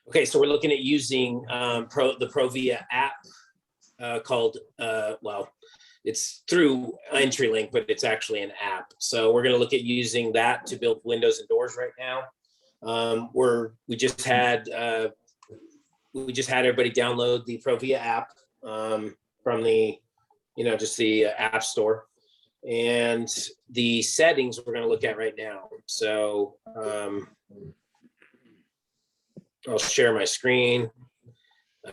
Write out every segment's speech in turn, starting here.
Okay, so we're looking at using the Provia app called, well, it's through Entrylink, but it's actually an app. So we're going to look at using that to build windows and doors right now. We just had everybody download the Provia app from the, just the app store, and the settings we're going to look at right now. So I'll share my screen,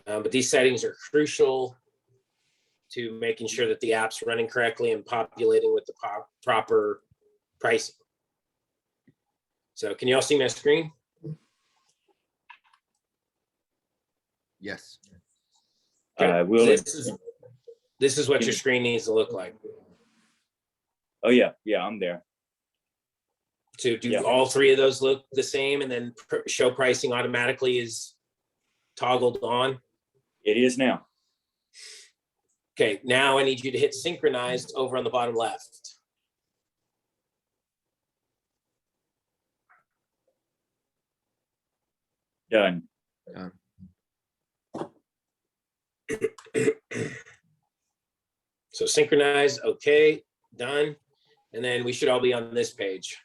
but these settings are crucial to making sure that the app's running correctly and populating with the proper pricing. So can you all see my screen? Yes. Okay. This is what your screen needs to look like. Oh yeah, I'm there. So do all three of those look the same, and then show pricing automatically is toggled on? It is now. Okay, now I need you to hit synchronized over on the bottom left. Done. So synchronize, okay, done. And then we should all be on this page.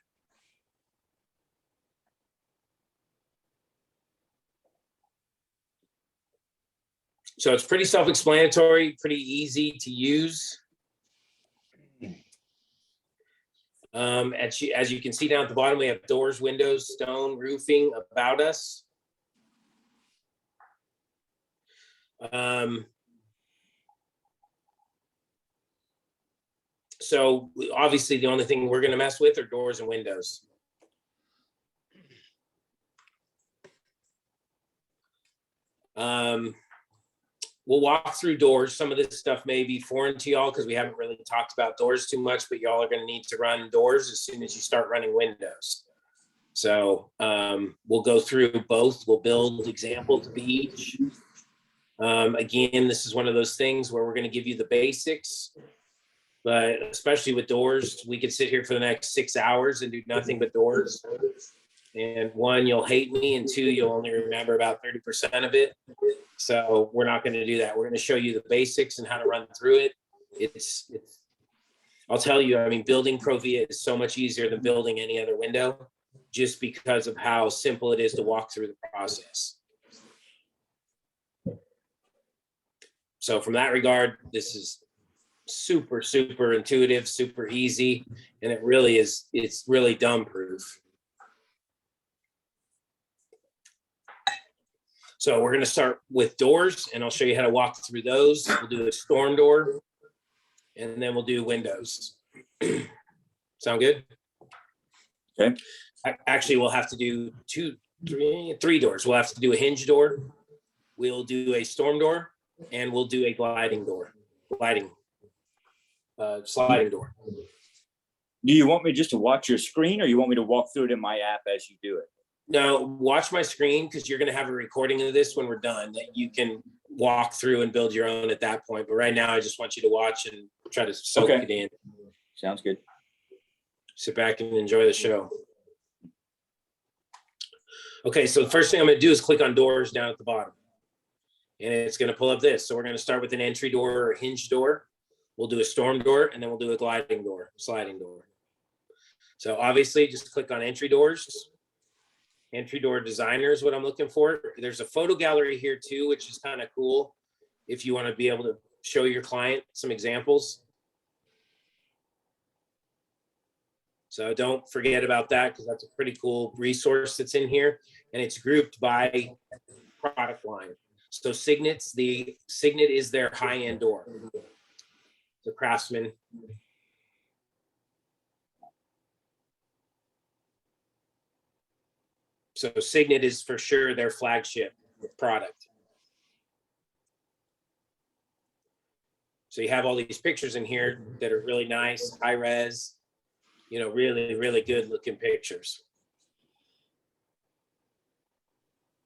So it's pretty self-explanatory, pretty easy to use. As you can see down at the bottom, we have doors, windows, stone, roofing, about us. So obviously the only thing we're going to mess with are doors and windows. We'll walk through doors. Some of this stuff may be foreign to y'all because we haven't really talked about doors too much, but y'all are going to need to run doors as soon as you start running windows. So we'll go through both. We'll build examples of each. Again, this is one of those things where we're going to give you the basics, but especially with doors, we could sit here for the next 6 hours and do nothing but doors. And one, you'll hate me, and two, you'll only remember about 30% of it. So we're not going to do that. We're going to show you the basics and how to run through it. I'll tell you, I mean, building Provia is so much easier than building any other window, just because of how simple it is to walk through the process. So from that regard, this is super, super intuitive, super easy, and it really is, it's really dumb proof. So we're going to start with doors, and I'll show you how to walk through those. We'll do a storm door, and then we'll do windows. Sound good? Okay. Actually, we'll have to do three doors. We'll have to do a hinge door. We'll do a storm door, and we'll do a sliding door. Do you want me just to watch your screen, or you want me to walk through it in my app as you do it? No, watch my screen, because you're going to have a recording of this when we're done that you can walk through and build your own at that point. But right now, I just want you to watch and try to soak it in. Sounds good. Sit back and enjoy the show. Okay, so the first thing I'm going to do is click on doors down at the bottom. And it's going to pull up this. So we're going to start with an entry door or a hinge door. We'll do a storm door, and then we'll do a sliding door. So obviously, just click on entry doors. Entry door designer is what I'm looking for. There's a photo gallery here too, which is kind of cool if you want to be able to show your client some examples. So don't forget about that, because that's a pretty cool resource that's in here, and it's grouped by product line. So Signet is their high-end door. The Craftsman. So Signet is for sure their flagship product. So you have all these pictures in here that are really nice, high res, really, really good looking pictures.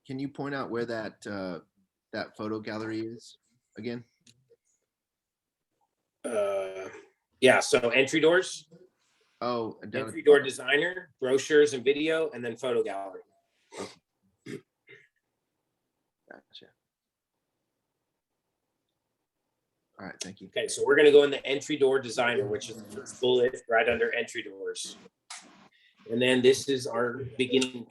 Can you point out where that photo gallery is again? Yeah, so entry doors. Oh, Entry door designer, brochures and video, and then photo gallery. Gotcha. All right, thank you. Okay, so we're gonna go in the entry door designer, which is the first bullet right under entry doors. And then this is our beginning.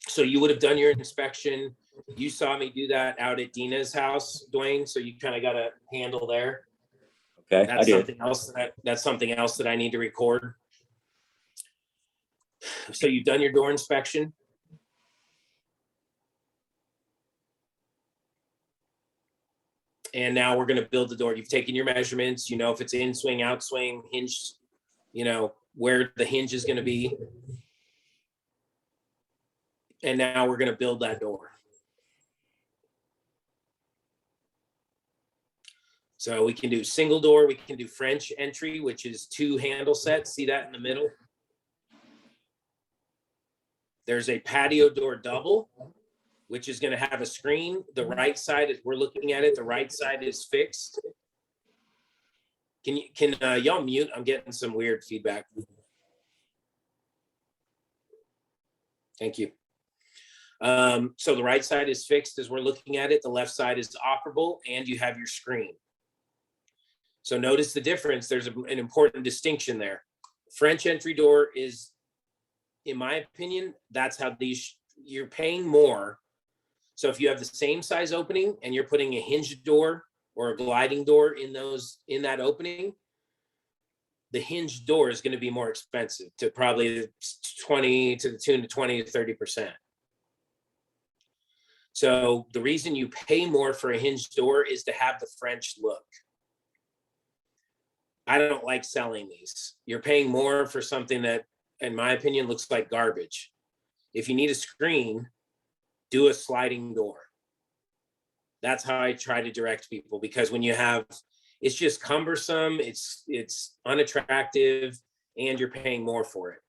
So you would have done your inspection. You saw me do that out at Dina's house, Dwayne, so you kind of got a handle there. Okay, I That's did. something else that's something else that I need to record. So you've done your door inspection. And now we're going to build the door. You've taken your measurements, you know, if it's in swing, out swing, hinge, you know, where the hinge is going to be. And now we're going to build that door. So we can do single door, we can do French entry, which is 2 handle sets. See that in the middle? There's a patio door double, which is going to have a screen. The right side, as we're looking at it, the right side is fixed. Can y'all mute? I'm getting some weird feedback. Thank you. So the right side is fixed as we're looking at it. The left side is operable, and you have your screen. So notice the difference. There's an important distinction there. French entry door is, in my opinion, that's how these, you're paying more. So if you have the same size opening and you're putting a hinge door or a gliding door in that opening, the hinge door is going to be more expensive, to probably 20 to the tune of 20 to 30%. So the reason you pay more for a hinge door is to have the French look. I don't like selling these. You're paying more for something that, in my opinion, looks like garbage. If you need a screen, do a sliding door. That's how I try to direct people, because when you have, it's just cumbersome, it's unattractive, and you're paying more for it.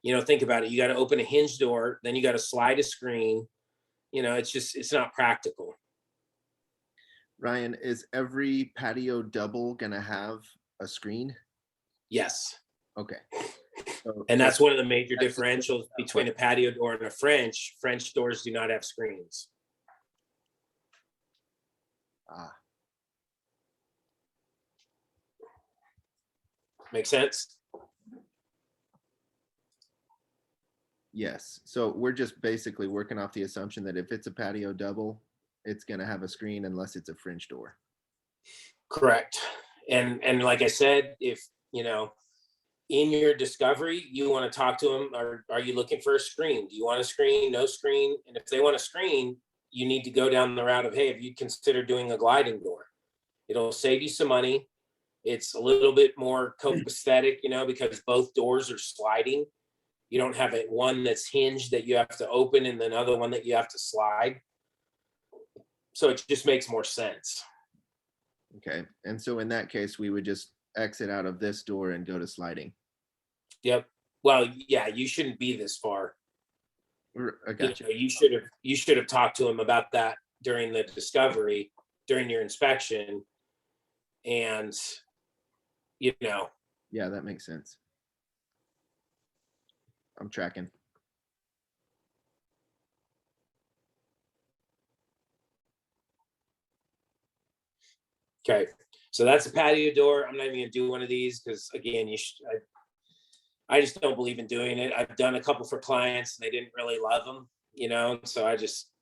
You know, think about it. You got to open a hinge door, then you got to slide a screen. You know, it's not practical. Ryan, is every patio double gonna have a screen? Yes. Okay. And that's one of the major differentials between a patio door and a French. French doors do not have screens. Make sense? Yes. So we're just basically working off the assumption that if it's a patio double, it's going to have a screen unless it's a French door. Correct. And like I said, if, you know, in your discovery, you want to talk to them, are you looking for a screen? Do you want a screen? No screen? And if they want a screen, you need to go down the route of, hey, have you considered doing a gliding door? It'll save you some money. It's a little bit more copacetic, you know, because both doors are sliding. You don't have one that's hinged that you have to open and then another one that you have to slide. So it just makes more sense. Okay. And so in that case, we would just exit out of this door and go to sliding. Yep. Well, yeah, you shouldn't be this far. I got you. You should have talked to him about that during the discovery, during your inspection. And, you know. Yeah, that makes sense. I'm tracking. Okay. So that's a patio door. I'm not even gonna do one of these because, again, I just don't believe in doing it. I've done a couple for clients and they didn't really love them, you know. So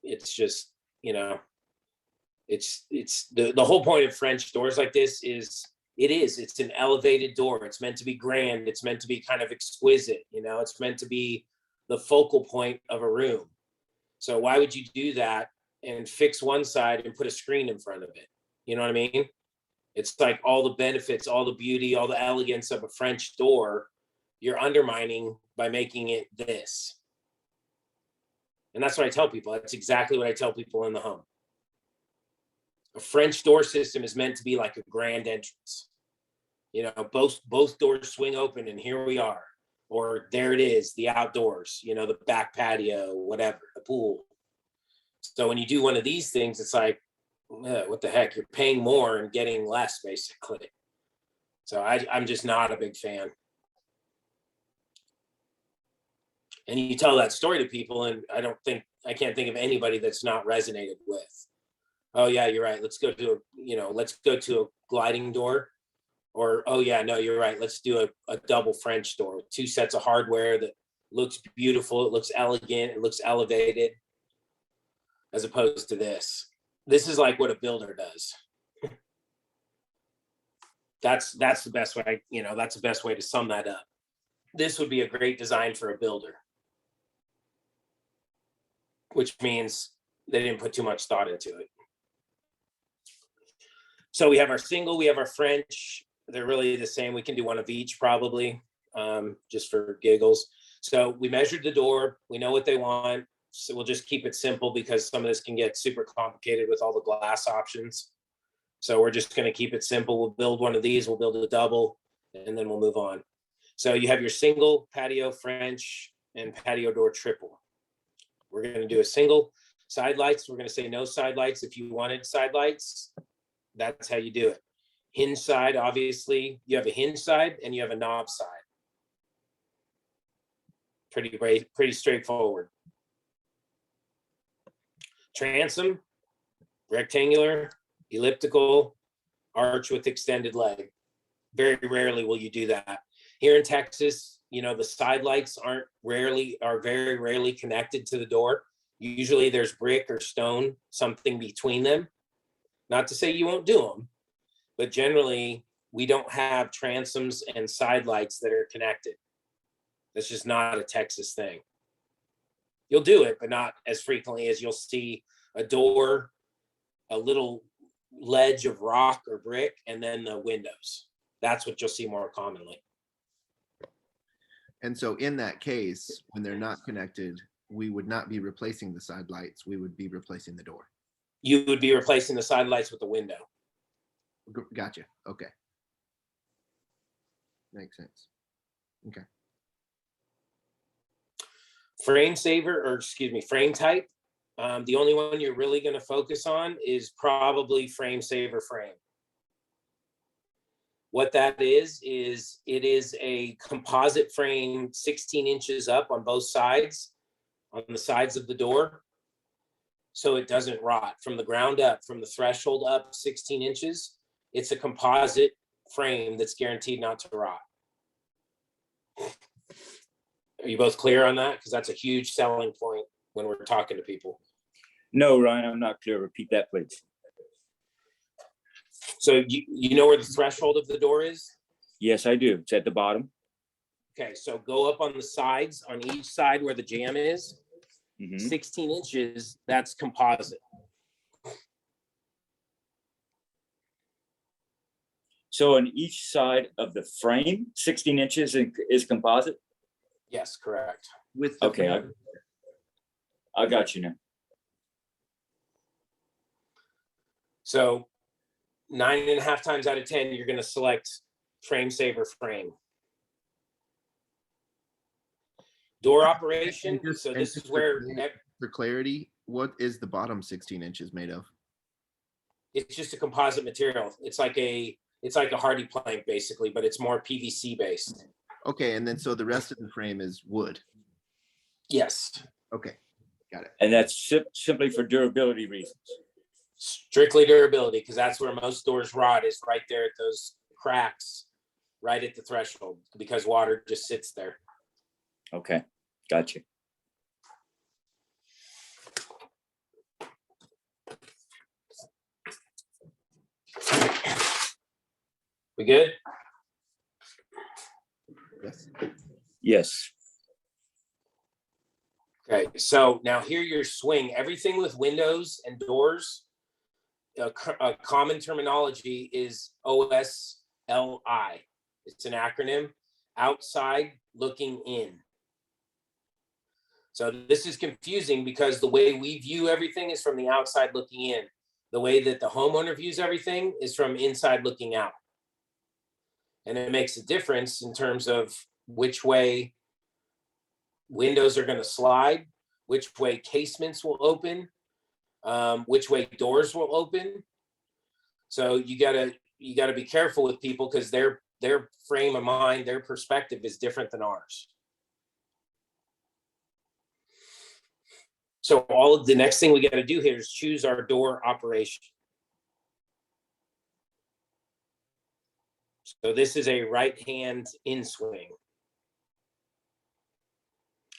it's just, you know, it's the whole point of French doors like this is it's an elevated door. It's meant to be grand. It's meant to be kind of exquisite, you know. It's meant to be the focal point of a room. So why would you do that and fix one side and put a screen in front of it? You know what I mean? It's like all the benefits, all the beauty, all the elegance of a French door, you're undermining by making it this. And that's what I tell people. That's exactly what I tell people in the home. A French door system is meant to be like a grand entrance. You know, both doors swing open and here we are. Or there it is, the outdoors, you know, the back patio, whatever, the pool. So when you do one of these things, it's like, what the heck? You're paying more and getting less, basically. So I'm just not a big fan. And you tell that story to people, and I can't think of anybody that's not resonated with. Oh yeah, you're right. Let's go to a gliding door. Or, oh yeah, no, you're right. Let's do a double French door with 2 sets of hardware that looks beautiful. It looks elegant. It looks elevated, as opposed to this. This is like what a builder does. That's the best way, that's the best way to sum that up. This would be a great design for a builder, which means they didn't put too much thought into it. So we have our single, we have our French. They're really the same. We can do one of each probably, just for giggles. So we measured the door. We know what they want. So we'll just keep it simple because some of this can get super complicated with all the glass options. So we're just going to keep it simple. We'll build one of these. We'll build a double, and then we'll move on. So you have your single, patio, French, and patio door triple. We're going to do a single. Side lights, we're going to say no side lights. If you wanted side lights, that's how you do it. Hinge side, obviously, you have a hinge side and you have a knob side. Pretty straightforward. Transom, rectangular, elliptical, arch with extended leg. Very rarely will you do that. Here in Texas, the side lights are very rarely connected to the door. Usually there's brick or stone, something between them. Not to say you won't do them, but generally we don't have transoms and side lights that are connected. That's just not a Texas thing. You'll do it, but not as frequently as you'll see a door, a little ledge of rock or brick, and then the windows. That's what you'll see more commonly. And so in that case, when they're not connected, we would not be replacing the side lights. We would be replacing the door. You would be replacing the side lights with the window. Gotcha. Okay. Makes sense. Okay. Frame type. The only one you're really going to focus on is probably frame saver frame. What that is it is a composite frame 16 inches up on both sides, on the sides of the door. So it doesn't rot from the ground up, from the threshold up 16 inches. It's a composite frame that's guaranteed not to rot. Are you both clear on that? Because that's a huge selling point when we're talking to people. No, Ryan, I'm not clear. Repeat that, please. So you know where the threshold of the door is? Yes, I do. It's at the bottom. Okay, so go up on the sides, on each side where the jamb is. 16 inches, that's composite. So on each side of the frame, 16 inches is composite? Yes, correct. Okay, I got you now. So 9.5 times out of 10, you're going to select frame saver frame. Door operation. So this is where, for clarity, what is the bottom 16 inches made of? It's just a composite material. It's like a hardy plank basically, but it's more PVC based. Okay, and then so the rest of the frame is wood. Yes. Okay, got it. And that's simply for durability reasons. Strictly durability, because that's where most doors rot, is right there at those cracks, right at the threshold, because water just sits there. Okay, got you. We good? Yes. Yes. Okay, so now here your swing. Everything with windows and doors, a common terminology is OSLI. It's an acronym, outside looking in. So this is confusing because the way we view everything is from the outside looking in. The way that the homeowner views everything is from inside looking out. And it makes a difference in terms of which way windows are going to slide, which way casements will open, which way doors will open. So you gotta be careful with people because their frame of mind, their perspective is different than ours. So all of the next thing we got to do here is choose our door operation. So this is a right-hand in swing.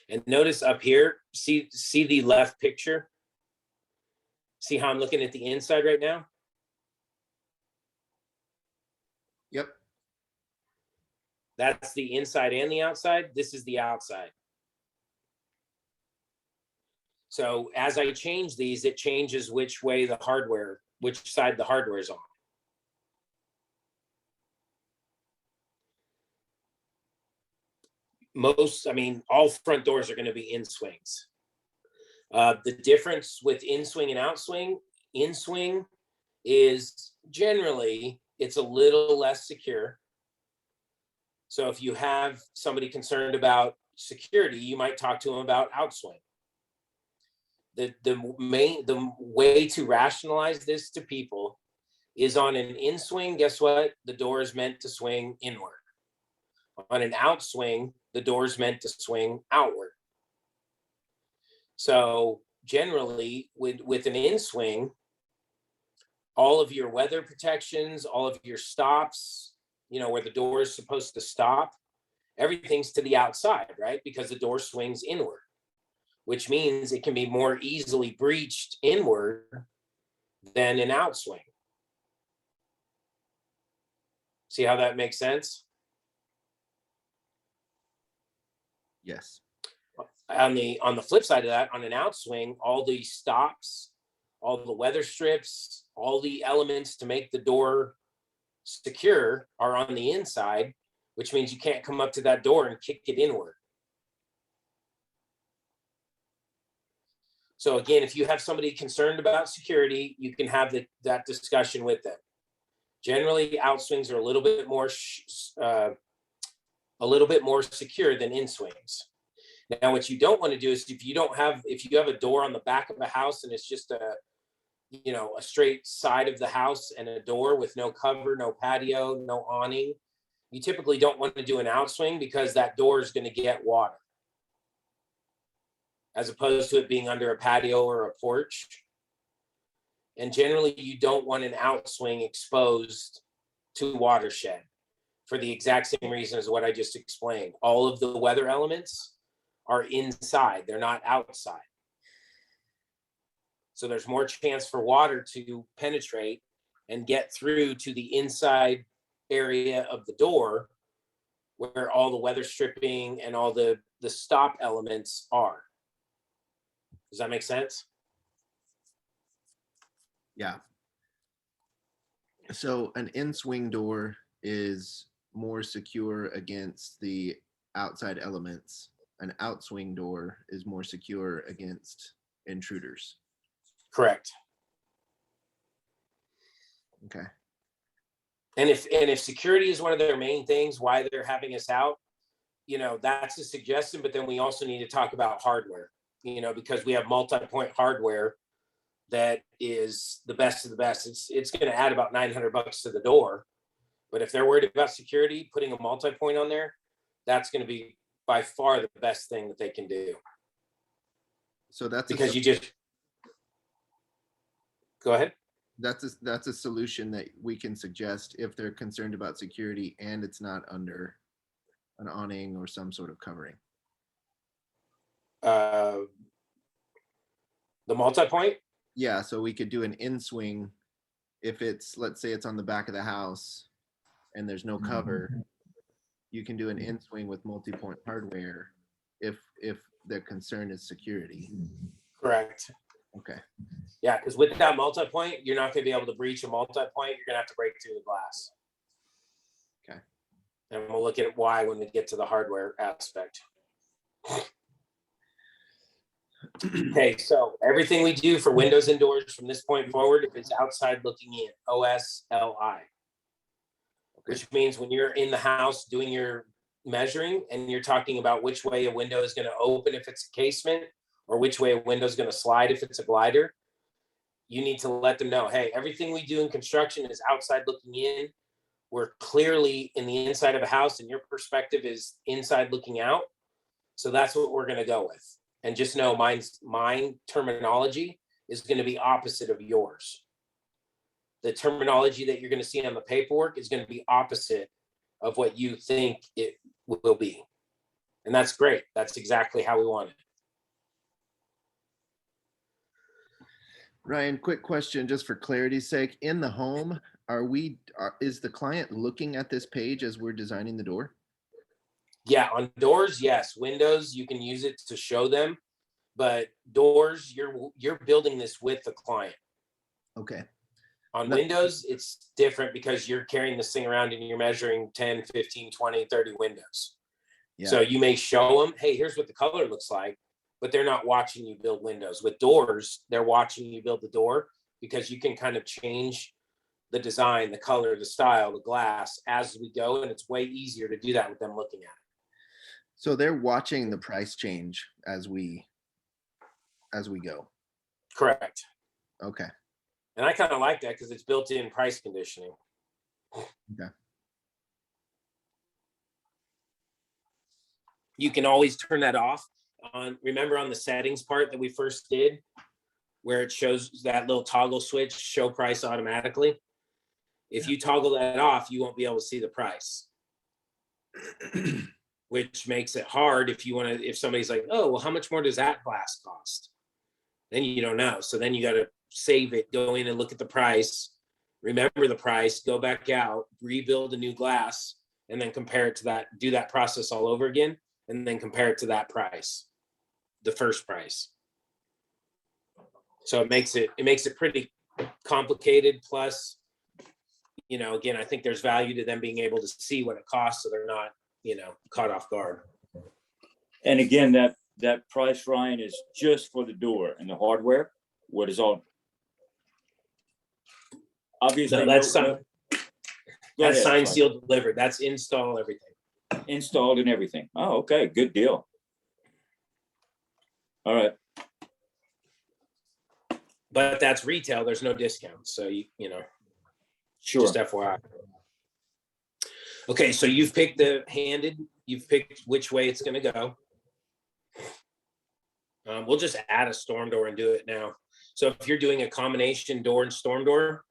And notice up here, see the left picture? See how I'm looking at the inside right now? Yep. That's the inside and the outside. This is the outside. So as I change these, it changes which side the hardware is on. All front doors are going to be in swings. The difference with in swing and out swing, in swing is generally it's a little less secure. So if you have somebody concerned about security, you might talk to them about outswing. The way to rationalize this to people is on an in swing, guess what? The door is meant to swing inward. On an outswing, the door is meant to swing outward. So generally with an in swing, all of your weather protections, all of your stops, where the door is supposed to stop, everything's to the outside, right? Because the door swings inward, which means it can be more easily breached inward than an outswing. See how that makes sense? Yes. On the flip side of that, on an outswing, all the stops, all the weather strips, all the elements to make the door secure are on the inside, which means you can't come up to that door and kick it inward. So again, if you have somebody concerned about security, you can have that discussion with them. Generally, outswings are a little bit more secure than in swings. Now, what you don't want to do is if you have a door on the back of a house and it's just a straight side of the house and a door with no cover, no patio, no awning, you typically don't want to do an outswing because that door is going to get water, as opposed to it being under a patio or a porch. And generally, you don't want an outswing exposed to watershed for the exact same reason as what I just explained. All of the weather elements are inside, they're not outside. So there's more chance for water to penetrate and get through to the inside area of the door where all the weather stripping and all the stop elements are. Does that make sense? Yeah. So an in-swing door is more secure against the outside elements. An outswing door is more secure against intruders. Correct. Okay. And if security is one of their main things, why they're having us out, that's a suggestion. But then we also need to talk about hardware, because we have multi-point hardware that is the best of the best. It's going to add about $900 to the door. But if they're worried about security, putting a multi-point on there, that's going to be by far the best thing that they can do. So that's because you just go ahead. That's a solution that we can suggest if they're concerned about security and it's not under an awning or some sort of covering. The multi-point? Yeah, so we could do an in-swing if it's, let's say it's on the back of the house and there's no cover. You can do an in-swing with multi-point hardware if their concern is security. Correct. Okay. Yeah, because with that multi-point, you're not going to be able to breach a multi-point. You're going to have to break through the glass. Okay. And we'll look at why when we get to the hardware aspect. Okay, so everything we do for windows and doors from this point forward, if it's outside looking in, OSLI. Which means when you're in the house doing your measuring and you're talking about which way a window is going to open if it's a casement or which way a window is going to slide if it's a glider, you need to let them know, hey, everything we do in construction is outside looking in. We're clearly in the inside of a house and your perspective is inside looking out. So that's what we're going to go with. And just know mine terminology is going to be opposite of yours. The terminology that you're going to see on the paperwork is going to be opposite of what you think it will be. And that's great. That's exactly how we want it. Ryan, quick question, just for clarity's sake. In the home, is the client looking at this page as we're designing the door? Yeah, on doors, yes. Windows, you can use it to show them, but doors, you're building this with the client. Okay. On windows, it's different because you're carrying this thing around and you're measuring 10, 15, 20, 30 windows. Yeah. So you may show them, hey, here's what the color looks like, but they're not watching you build windows. With doors, they're watching you build the door because you can kind of change the design, the color, the style, the glass as we go. And it's way easier to do that with them looking at it. So they're watching the price change as we go. Correct. Okay. And I kind of like that because it's built-in price conditioning. Okay. You can always turn that off. Remember on the settings part that we first did, where it shows that little toggle switch, show price automatically. If you toggle that off, you won't be able to see the price. Which makes it hard if somebody's like, oh, well, how much more does that glass cost? Then you don't know. So then you got to save it, go in and look at the price, remember the price, go back out, rebuild a new glass, and then compare it to that, do that process all over again, and then compare it to that price, the first price. So it makes it pretty complicated. Plus, again, I think there's value to them being able to see what it costs so they're not, caught off guard. And again, that price, Ryan, is just for the door and the hardware. What is all? Obviously, No, that's signed, sealed, delivered. That's install, everything. Installed and everything. Oh, okay, good deal. All right. But that's retail. There's no discount. So Sure. Just FYI. Okay, so you've picked you've picked which way it's going to go. We'll just add a storm door and do it now. So if you're doing a combination door and storm door,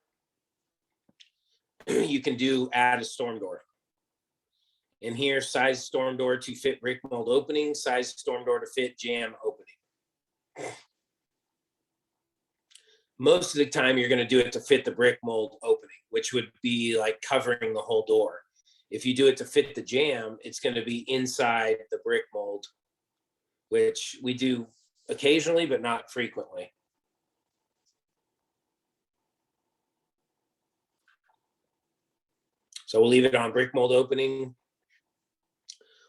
you can add a storm door. And here, size storm door to fit brick mold opening, size storm door to fit jamb opening. Most of the time, you're going to do it to fit the brick mold opening, which would be like covering the whole door. If you do it to fit the jamb, it's going to be inside the brick mold, which we do occasionally, but not frequently. So we'll leave it on brick mold opening.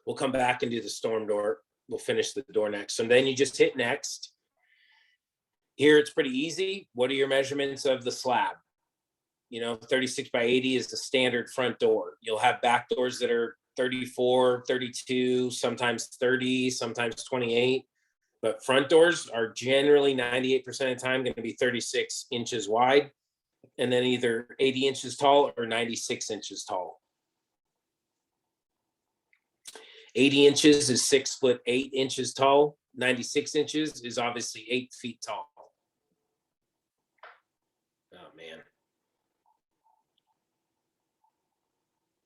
We'll come back and do the storm door. We'll finish the door next. So then you just hit next. Here it's pretty easy. What are your measurements of the slab? 36 by 80 is the standard front door. You'll have back doors that are 34, 32, sometimes 30, sometimes 28. But front doors are generally 98% of the time going to be 36 inches wide, and then either 80 inches tall or 96 inches tall. 80 inches is 6'8" tall. 96 inches is obviously 8 feet tall. Oh man.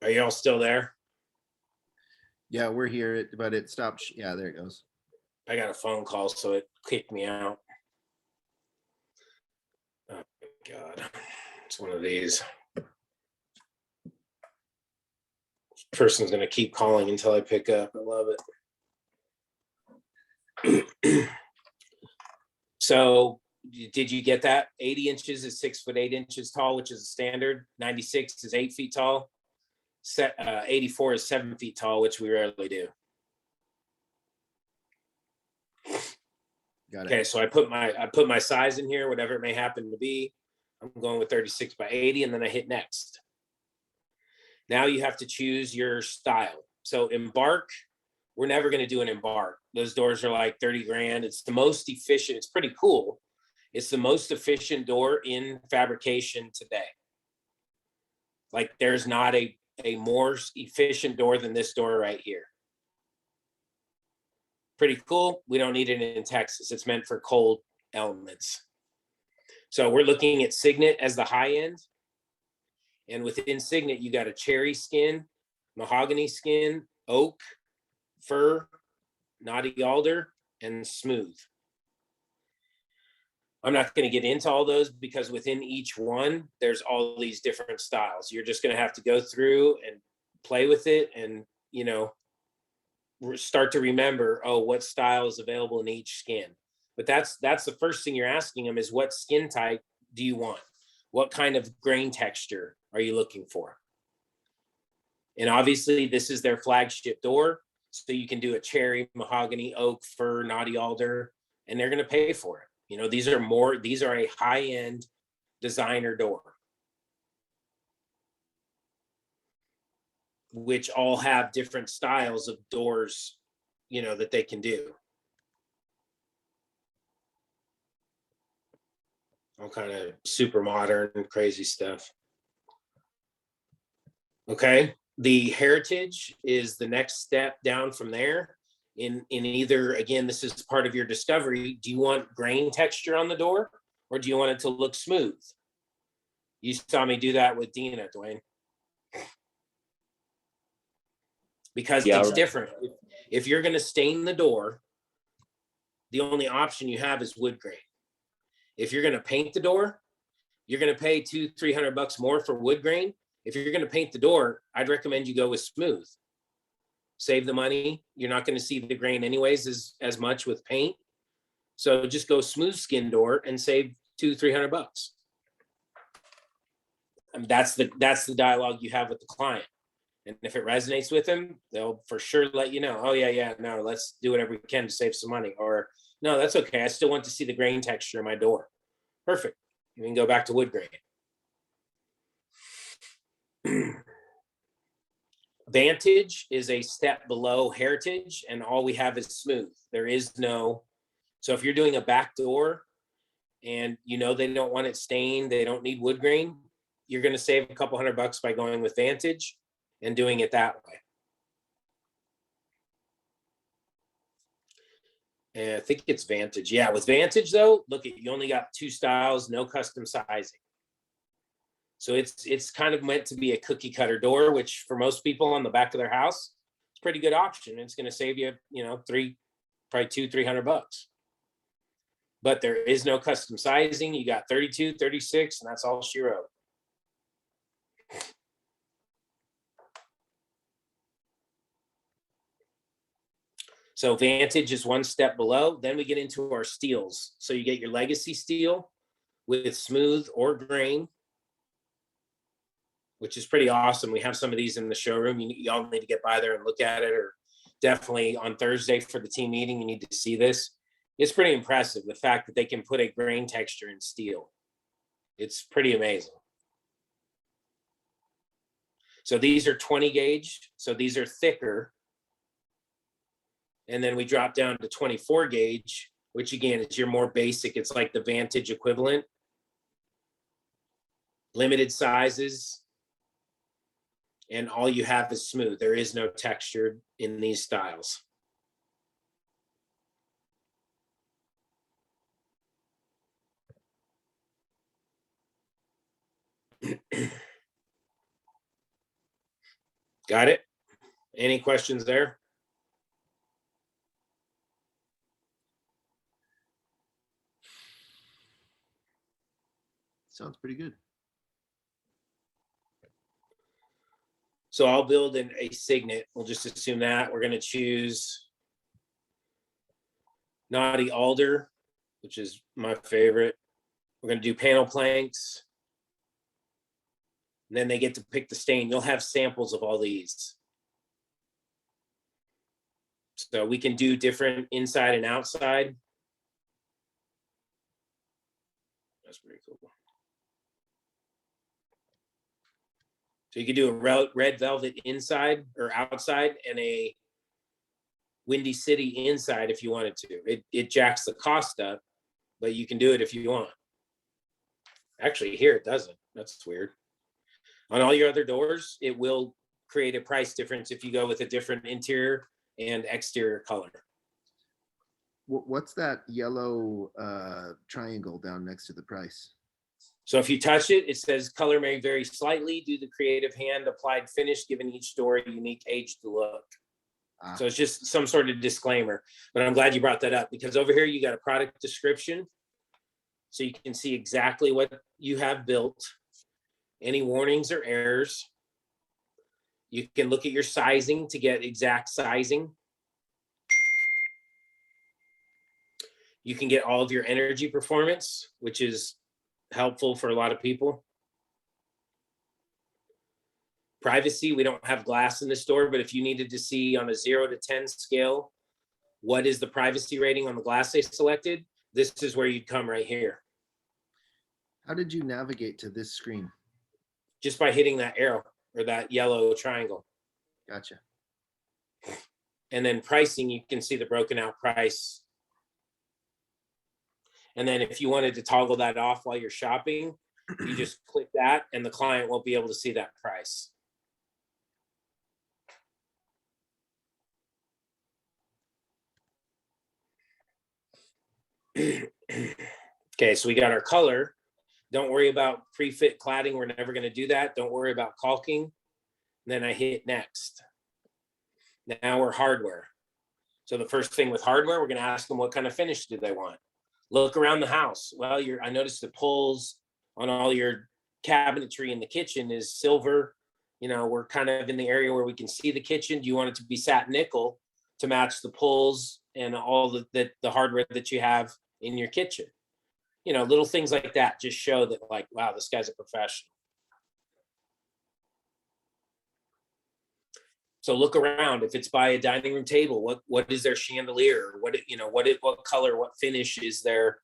Are y'all still there? Yeah, we're here, but it stopped. Yeah, there it goes. I got a phone call, so it kicked me out. Oh my God. It's one of these. This person's going to keep calling until I pick up. I love it. So did you get that? 80 inches is 6'8" tall, which is a standard. 96 is 8 feet tall. 84 is 7 feet tall, which we rarely do. Got it. Okay, so I put my size in here, whatever it may happen to be. I'm going with 36 by 80, and then I hit next. Now you have to choose your style. So embark, we're never going to do an embark. Those doors are like 30 grand. It's the most efficient. It's pretty cool. It's the most efficient door in fabrication today. Like there's not a more efficient door than this door right here. Pretty cool. We don't need it in Texas. It's meant for cold elements. So we're looking at Signet as the high end. And within Signet, you got a cherry skin, mahogany skin, oak, fir, knotty alder, and smooth. I'm not going to get into all those because within each one, there's all these different styles. You're just going to have to go through and play with it and, you know, start to remember, oh, what style is available in each skin. But that's the first thing you're asking them is what skin type do you want? What kind of grain texture are you looking for? And obviously this is their flagship door. So you can do a cherry, mahogany, oak, fir, knotty alder, and they're going to pay for it. You know, these are a high-end designer door, which all have different styles of doors, you know, that they can do. All kind of super modern and crazy stuff. Okay. The Heritage is the next step down from there. In either, again, this is part of your discovery. Do you want grain texture on the door or do you want it to look smooth? You saw me do that with Dina, Dwayne. Because it's different. If you're going to stain the door, the only option you have is wood grain. If you're going to paint the door, you're going to pay $200-300 more for wood grain. If you're going to paint the door, I'd recommend you go with smooth. Save the money. You're not going to see the grain anyways as much with paint. So just go smooth skin door and save $200-300. And that's the dialogue you have with the client. And if it resonates with them, they'll for sure let you know, oh yeah, no, let's do whatever we can to save some money. Or no, that's okay. I still want to see the grain texture in my door. Perfect. You can go back to wood grain. Vantage is a step below Heritage, and all we have is smooth. There is no, so if you're doing a back door and you know they don't want it stained, they don't need wood grain, you're going to save a couple $100 by going with Vantage and doing it that way. And I think it's Vantage. Yeah, with Vantage though, look at, you only got 2 styles, no custom sizing. So it's kind of meant to be a cookie cutter door, which for most people on the back of their house, it's a pretty good option. It's going to save you, you know, probably $200-300. But there is no custom sizing. You got 32, 36, and that's all she wrote. So Vantage is one step below. Then we get into our steels. So you get your legacy steel with smooth or grain, which is pretty awesome. We have some of these in the showroom. Y'all need to get by there and look at it, or definitely on Thursday for the team meeting, you need to see this. It's pretty impressive, the fact that they can put a grain texture in steel. It's pretty amazing. So these are 20 gauge. So these are thicker. And then we drop down to 24 gauge, which again, is your more basic. It's like the Vantage equivalent. Limited sizes. And all you have is smooth. There is no texture in these styles. Got it? Any questions there? Sounds pretty good. So I'll build a Signet. We'll just assume that. We're going to choose Knotty Alder, which is my favorite. We're going to do panel planks. And then they get to pick the stain. You'll have samples of all these. So we can do different inside and outside. That's pretty cool. So you could do a red velvet inside or outside and a Windy City inside if you wanted to. It jacks the cost up, but you can do it if you want. Actually, here it doesn't. That's weird. On all your other doors, it will create a price difference if you go with a different interior and exterior color. What's that yellow triangle down next to the price? So if you touch it, it says color may vary slightly due to creative hand applied finish, given each door a unique aged look. So it's just some sort of disclaimer, but I'm glad you brought that up, because over here you got a product description. So you can see exactly what you have built, any warnings or errors. You can look at your sizing to get exact sizing. You can get all of your energy performance, which is helpful for a lot of people. Privacy, we don't have glass in the store, but if you needed to see on a 0 to 10 scale, what is the privacy rating on the glass they selected, this is where you'd come right here. How did you navigate to this screen? Just by hitting that arrow or that yellow triangle. Gotcha. And then pricing, you can see the broken out price. And then if you wanted to toggle that off while you're shopping, you just click that and the client won't be able to see that price. Okay, so we got our color. Don't worry about pre-fit cladding. We're never going to do that. Don't worry about caulking. Then I hit next. Now we're hardware. So the first thing with hardware, we're going to ask them what kind of finish do they want. Look around the house. Well, I noticed the pulls on all your cabinetry in the kitchen is silver. You know, we're kind of in the area where we can see the kitchen. Do you want it to be satin nickel to match the pulls and all the hardware that you have in your kitchen? You know, little things like that just show that, like, wow, this guy's a professional. So look around. If it's by a dining room table, what is their chandelier? What color, what finish is their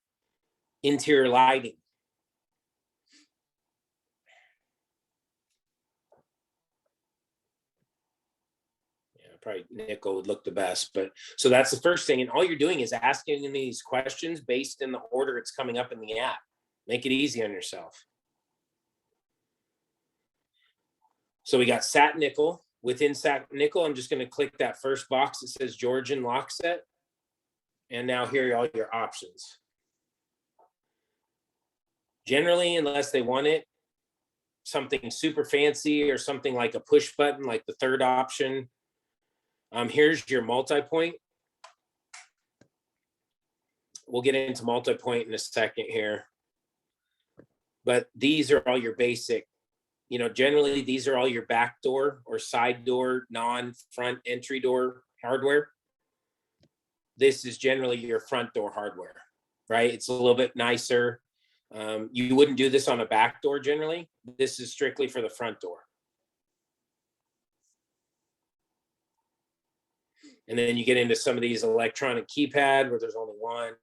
interior lighting? Yeah, probably nickel would look the best. But so that's the first thing. And all you're doing is asking them these questions based in the order it's coming up in the app. Make it easy on yourself. So we got satin nickel. Within satin nickel, I'm just going to click that first box that says Georgian lock set. And now here are all your options. Generally, unless they want it something super fancy or something like a push button, like the third option. Here's your multi-point. We'll get into multi-point in a second here. But these are all your basic. You know, generally, these are all your back door or side door, non-front entry door hardware. This is generally your front door hardware, right? It's a little bit nicer. You wouldn't do this on a back door generally. This is strictly for the front door. And then you get into some of these electronic keypad where there's only one.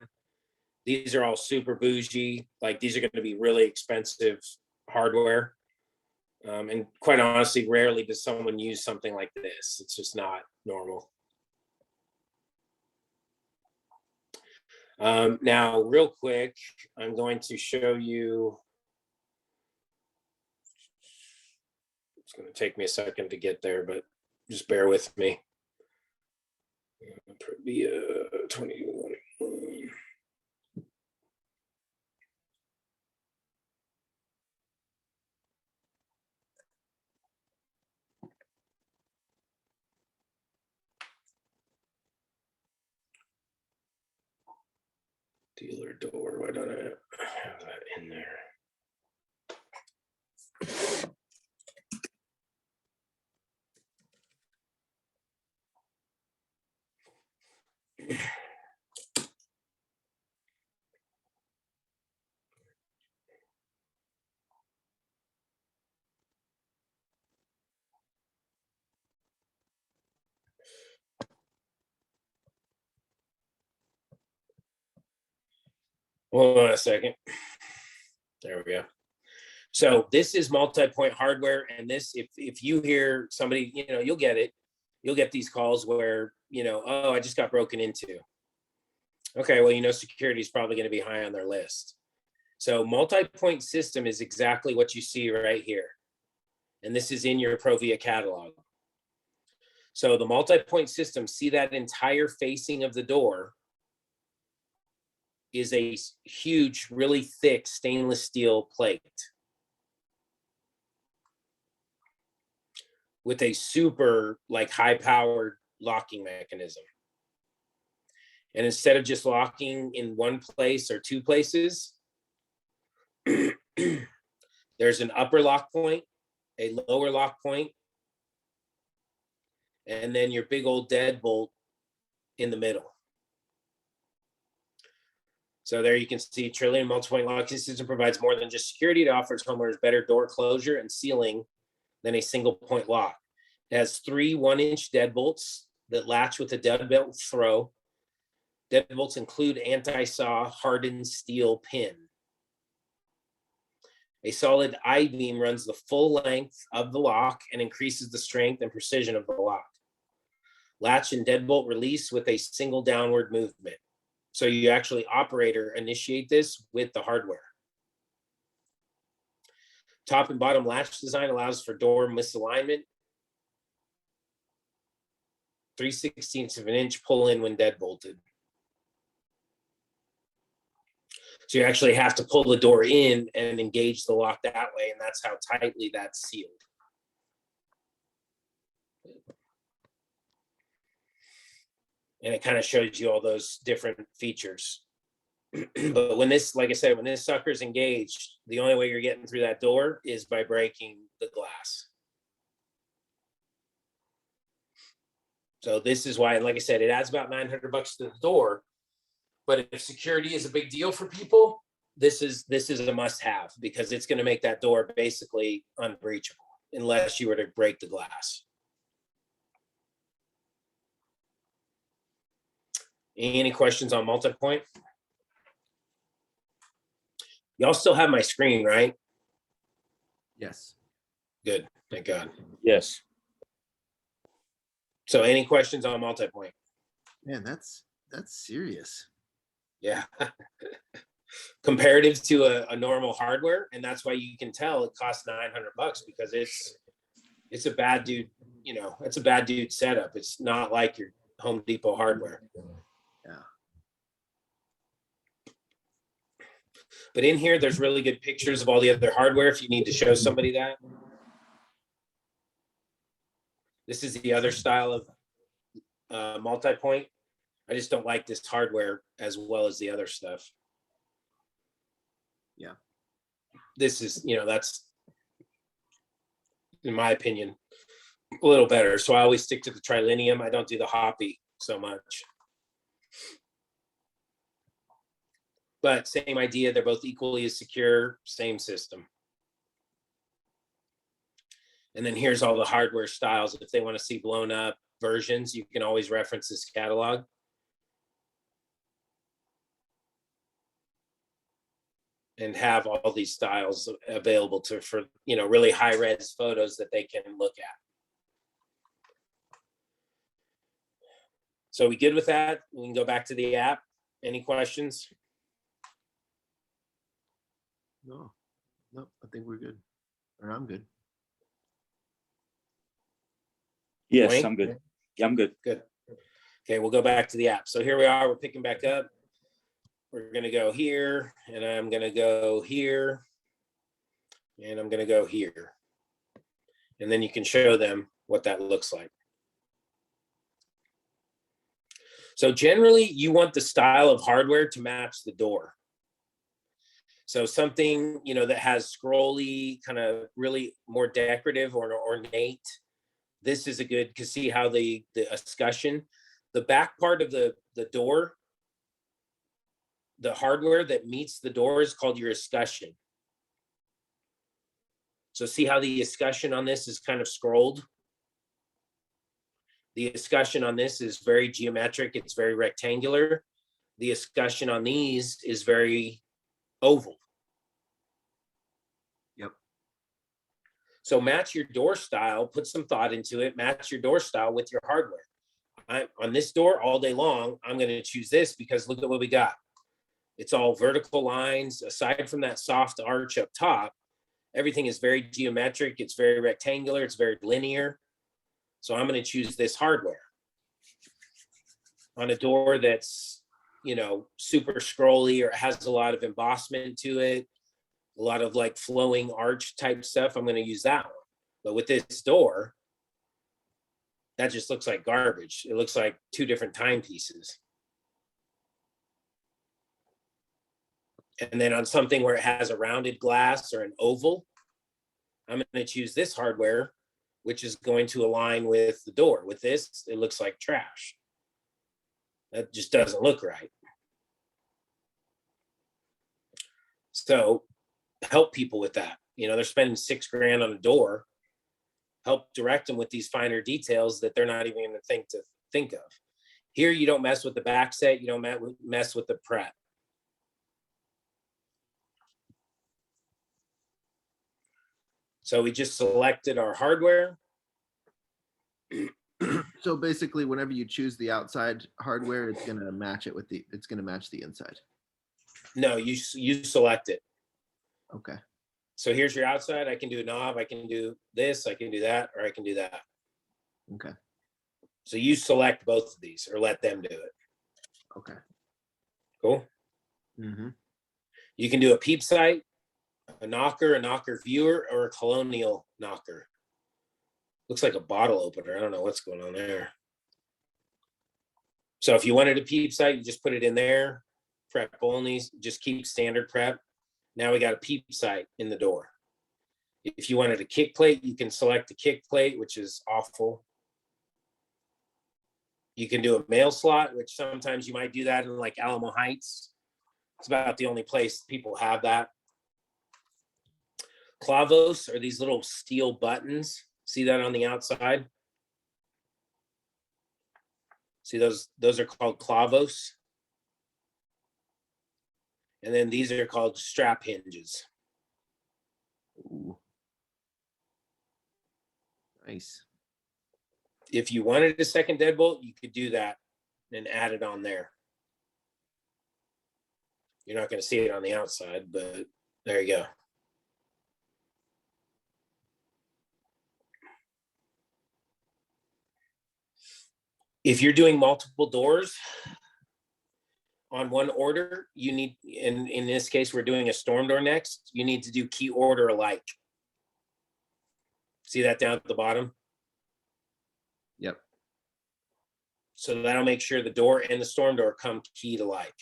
These are all super bougie. Like, these are going to be really expensive hardware. And quite honestly, rarely does someone use something like this. It's just not normal. Now, real quick, I'm going to show you. It's going to take me a second to get there, but just bear with me. Privia 21. Dealer door. Why don't I have that in there? Hold on a second. There we go. So this is multi-point hardware, and this, if you hear somebody, you know, you'll get it. You'll get these calls where, you know, oh, I just got broken into. Okay, well, you know, security is probably going to be high on their list. So multi-point system is exactly what you see right here. And this is in your Provia catalog. So the multi-point system, see that entire facing of the door. is a huge, really thick stainless steel plate with a super like high powered locking mechanism. And instead of just locking in one place or two places, there's an upper lock point, a lower lock point, and then your big old deadbolt in the middle. So there you can see Entrylink multi-point locking system provides more than just security. It offers homeowners better door closure and sealing than a single point lock. It has 3 1-inch deadbolts that latch with a deadbolt throw. Deadbolts include anti-saw hardened steel pin. A solid I-beam runs the full length of the lock and increases the strength and precision of the lock. Latch and deadbolt release with a single downward movement. So you actually operator initiate this with the hardware. Top and bottom latch design allows for door misalignment. 3/16 of an inch pull in when deadbolted. So you actually have to pull the door in and engage the lock that way, and that's how tightly that's sealed. And it kind of shows you all those different features. But when this, like I said, when this sucker's engaged, the only way you're getting through that door is by breaking the glass. So this is why, like I said, it adds about $900 to the door. But if security is a big deal for people, this is a must-have, because it's going to make that door basically unbreachable unless you were to break the glass. Any questions on multi-point? Y'all still have my screen, right? Yes. Good, thank God. Yes. So any questions on multi-point? Man, that's serious. Yeah. Comparative to a normal hardware, and that's why you can tell it costs $900 because it's a bad dude, you know, it's a bad dude setup. It's not like your Home Depot hardware. Yeah. But in here, there's really good pictures of all the other hardware if you need to show somebody that. This is the other style of multi-point. I just don't like this hardware as well as the other stuff. Yeah. This is, you know, that's, in my opinion, a little better. So I always stick to the trilinium. I don't do the hoppy so much. But same idea. They're both equally as secure, same system. And then here's all the hardware styles. If they want to see blown up versions, you can always reference this catalog. And have all these styles available for, you know, really high res photos that they can look at. So we good with that? We can go back to the app. Any questions? No, I think we're good. Or I'm good. Yes, Wayne? I'm good. Yeah, I'm good. Good. Okay, we'll go back to the app. So here we are, we're picking back up. We're gonna go here, and I'm gonna go here, and I'm gonna go here. And then you can show them what that looks like. So generally, you want the style of hardware to match the door. So something, you know, that has scrolly, kind of really more decorative or ornate. This is a good, because see how the escutcheon, the back part of the door, the hardware that meets the door is called your escutcheon. So see how the escutcheon on this is kind of scrolled? The escutcheon on this is very geometric. It's very rectangular. The escutcheon on these is very oval. Yep. So match your door style, put some thought into it, match your door style with your hardware. On this door all day long, I'm going to choose this because look at what we got. It's all vertical lines. Aside from that soft arch up top, everything is very geometric. It's very rectangular. It's very linear. So I'm going to choose this hardware on a door that's you know, super scrolly or it has a lot of embossment to it, a lot of like flowing arch type stuff, I'm going to use that one. But with this door, that just looks like garbage. It looks like two different timepieces. And then on something where it has a rounded glass or an oval, I'm going to choose this hardware, which is going to align with the door. With this, it looks like trash. That just doesn't look right. So help people with that. You know, they're spending $6,000 on a door. Help direct them with these finer details that they're not even going to think of. Here, you don't mess with the back set. You don't mess with the prep. So we just selected our hardware. So basically, whenever you choose the outside hardware, it's going to match it with it's going to match the inside. No, you select it. Okay. So here's your outside. I can do a knob. I can do this. I can do that, or I can do that. Okay. So you select both of these, or let them do it. Okay. Cool. Mm-hmm. You can do a peep sight, a knocker viewer, or a colonial knocker. Looks like a bottle opener. I don't know what's going on there. So if you wanted a peep sight, you just put it in there. Prep only, just keep standard prep. Now we got a peep sight in the door. If you wanted a kick plate, you can select the kick plate, which is awful. You can do a mail slot, which sometimes you might do that in like Alamo Heights. It's about the only place people have that. Clavos are these little steel buttons. See that on the outside? See those are called clavos. And then these are called strap hinges. Ooh. Nice. If you wanted a second deadbolt, you could do that and add it on there. You're not going to see it on the outside, but there you go. If you're doing multiple doors on one order, you need, in this case, we're doing a storm door next, you need to do key order alike. See that down at the bottom? Yep. So that'll make sure the door and the storm door come keyed alike.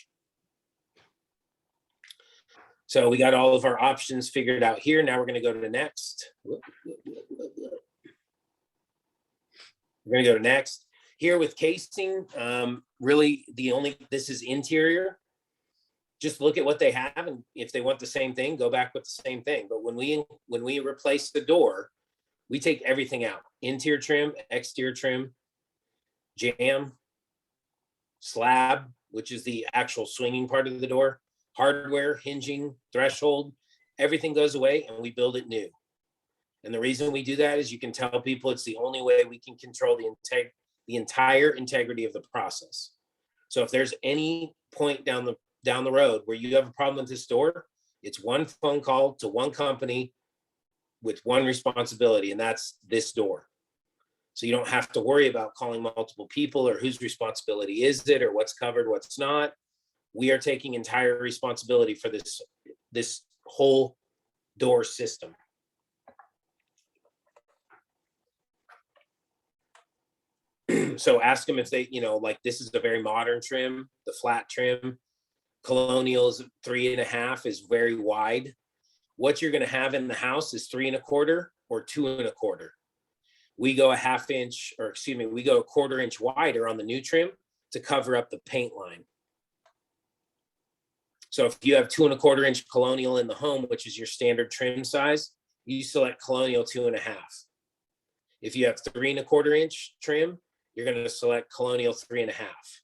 So we got all of our options figured out here. Now we're going to go to the next. We're going to go to next. Here with casing, really this is interior. Just look at what they have, and if they want the same thing, go back with the same thing. But when we replace the door, we take everything out: interior trim, exterior trim, jamb, slab, which is the actual swinging part of the door, hardware, hinging, threshold, everything goes away and we build it new. And the reason we do that is you can tell people it's the only way we can control the entire integrity of the process. So if there's any point down the road where you have a problem with this door, it's one phone call to one company with one responsibility, and that's this door. So you don't have to worry about calling multiple people or whose responsibility is it or what's covered, what's not. We are taking entire responsibility for this whole door system. So ask them if they, like this is a very modern trim, the flat trim. Colonial's 3.5 is very wide. What you're going to have in the house is 3 1/4 or 2 1/4. We go a 1/2 inch, or excuse me, we go a 1/4 inch wider on the new trim to cover up the paint line. So if you have 2 1/4 inch Colonial in the home, which is your standard trim size, you select Colonial 2.5. If you have 3 1/4 inch trim, you're going to select Colonial 3.5.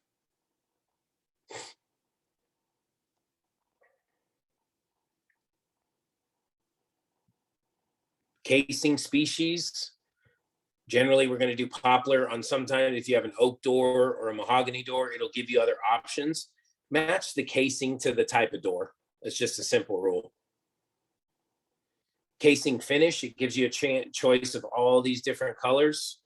Casing species. Generally, we're going to do poplar. On sometimes if you have an oak door or a mahogany door, it'll give you other options. Match the casing to the type of door. It's just a simple rule. Casing finish, it gives you a choice of all these different colors.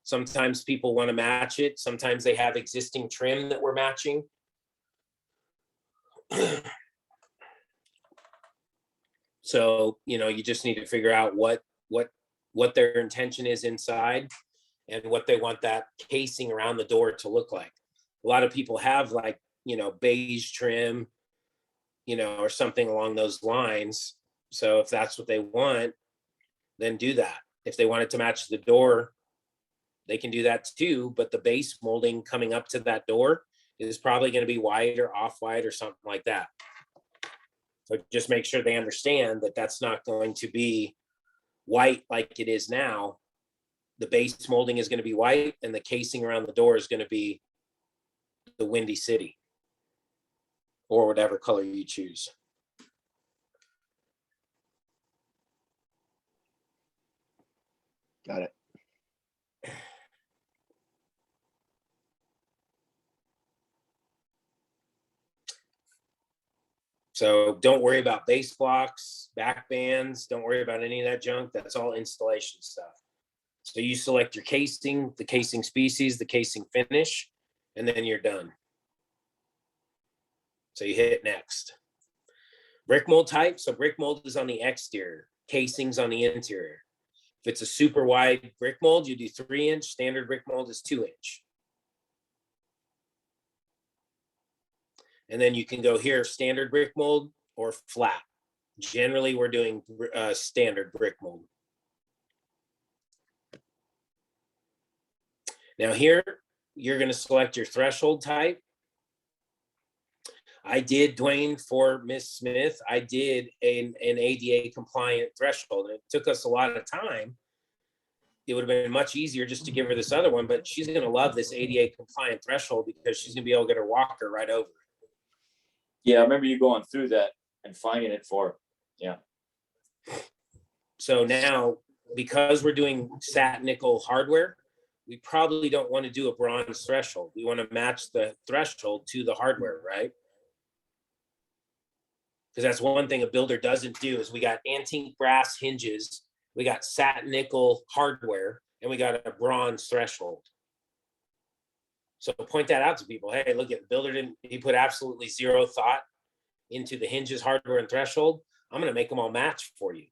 Sometimes people want to match it. Sometimes they have existing trim that we're matching. So, you just need to figure out what their intention is inside and what they want that casing around the door to look like. A lot of people have like, beige trim, or something along those lines. So if that's what they want, then do that. If they want it to match the door, they can do that too. But the base molding coming up to that door is probably going to be white or off-white or something like that. So just make sure they understand that that's not going to be white like it is now. The base molding is going to be white, and the casing around the door is going to be the Windy City or whatever color you choose. Got it. So don't worry about base blocks, back bands. Don't worry about any of that junk. That's all installation stuff. So you select your casing, the casing species, the casing finish, and then you're done. So you hit next. Brick mold type. So brick mold is on the exterior, casing's on the interior. If it's a super wide brick mold, you do 3-inch. Standard brick mold is 2-inch. And then you can go here, standard brick mold or flat. Generally, we're doing standard brick mold. Now here, you're going to select your threshold type. I did, Dwayne, for Miss Smith, I did an ADA compliant threshold. And it took us a lot of time. It would have been much easier just to give her this other one, but she's going to love this ADA compliant threshold because she's going to be able to get her walker right over it. Yeah, I remember you going through that and finding it for her. Yeah. So now, because we're doing satin nickel hardware, we probably don't want to do a bronze threshold. We want to match the threshold to the hardware, right? Because that's one thing a builder doesn't do is we got antique brass hinges, we got satin nickel hardware, and we got a bronze threshold. So point that out to people. Hey, look, at the builder he put absolutely zero thought into the hinges, hardware, and threshold. I'm going to make them all match for you.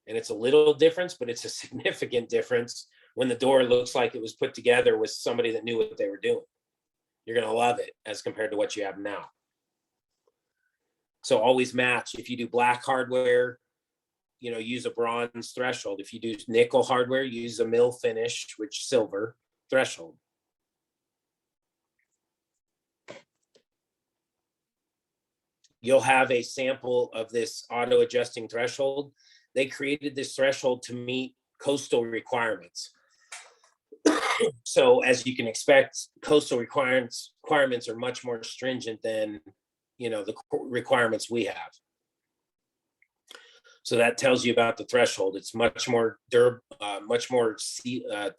And it's a little difference, but it's a significant difference when the door looks like it was put together with somebody that knew what they were doing. You're going to love it as compared to what you have now. So always match. If you do black hardware, use a bronze threshold. If you do nickel hardware, use a mill finish, which silver threshold. You'll have a sample of this auto adjusting threshold. They created this threshold to meet coastal requirements. So as you can expect, coastal requirements are much more stringent than the requirements we have. So that tells you about the threshold. It's much more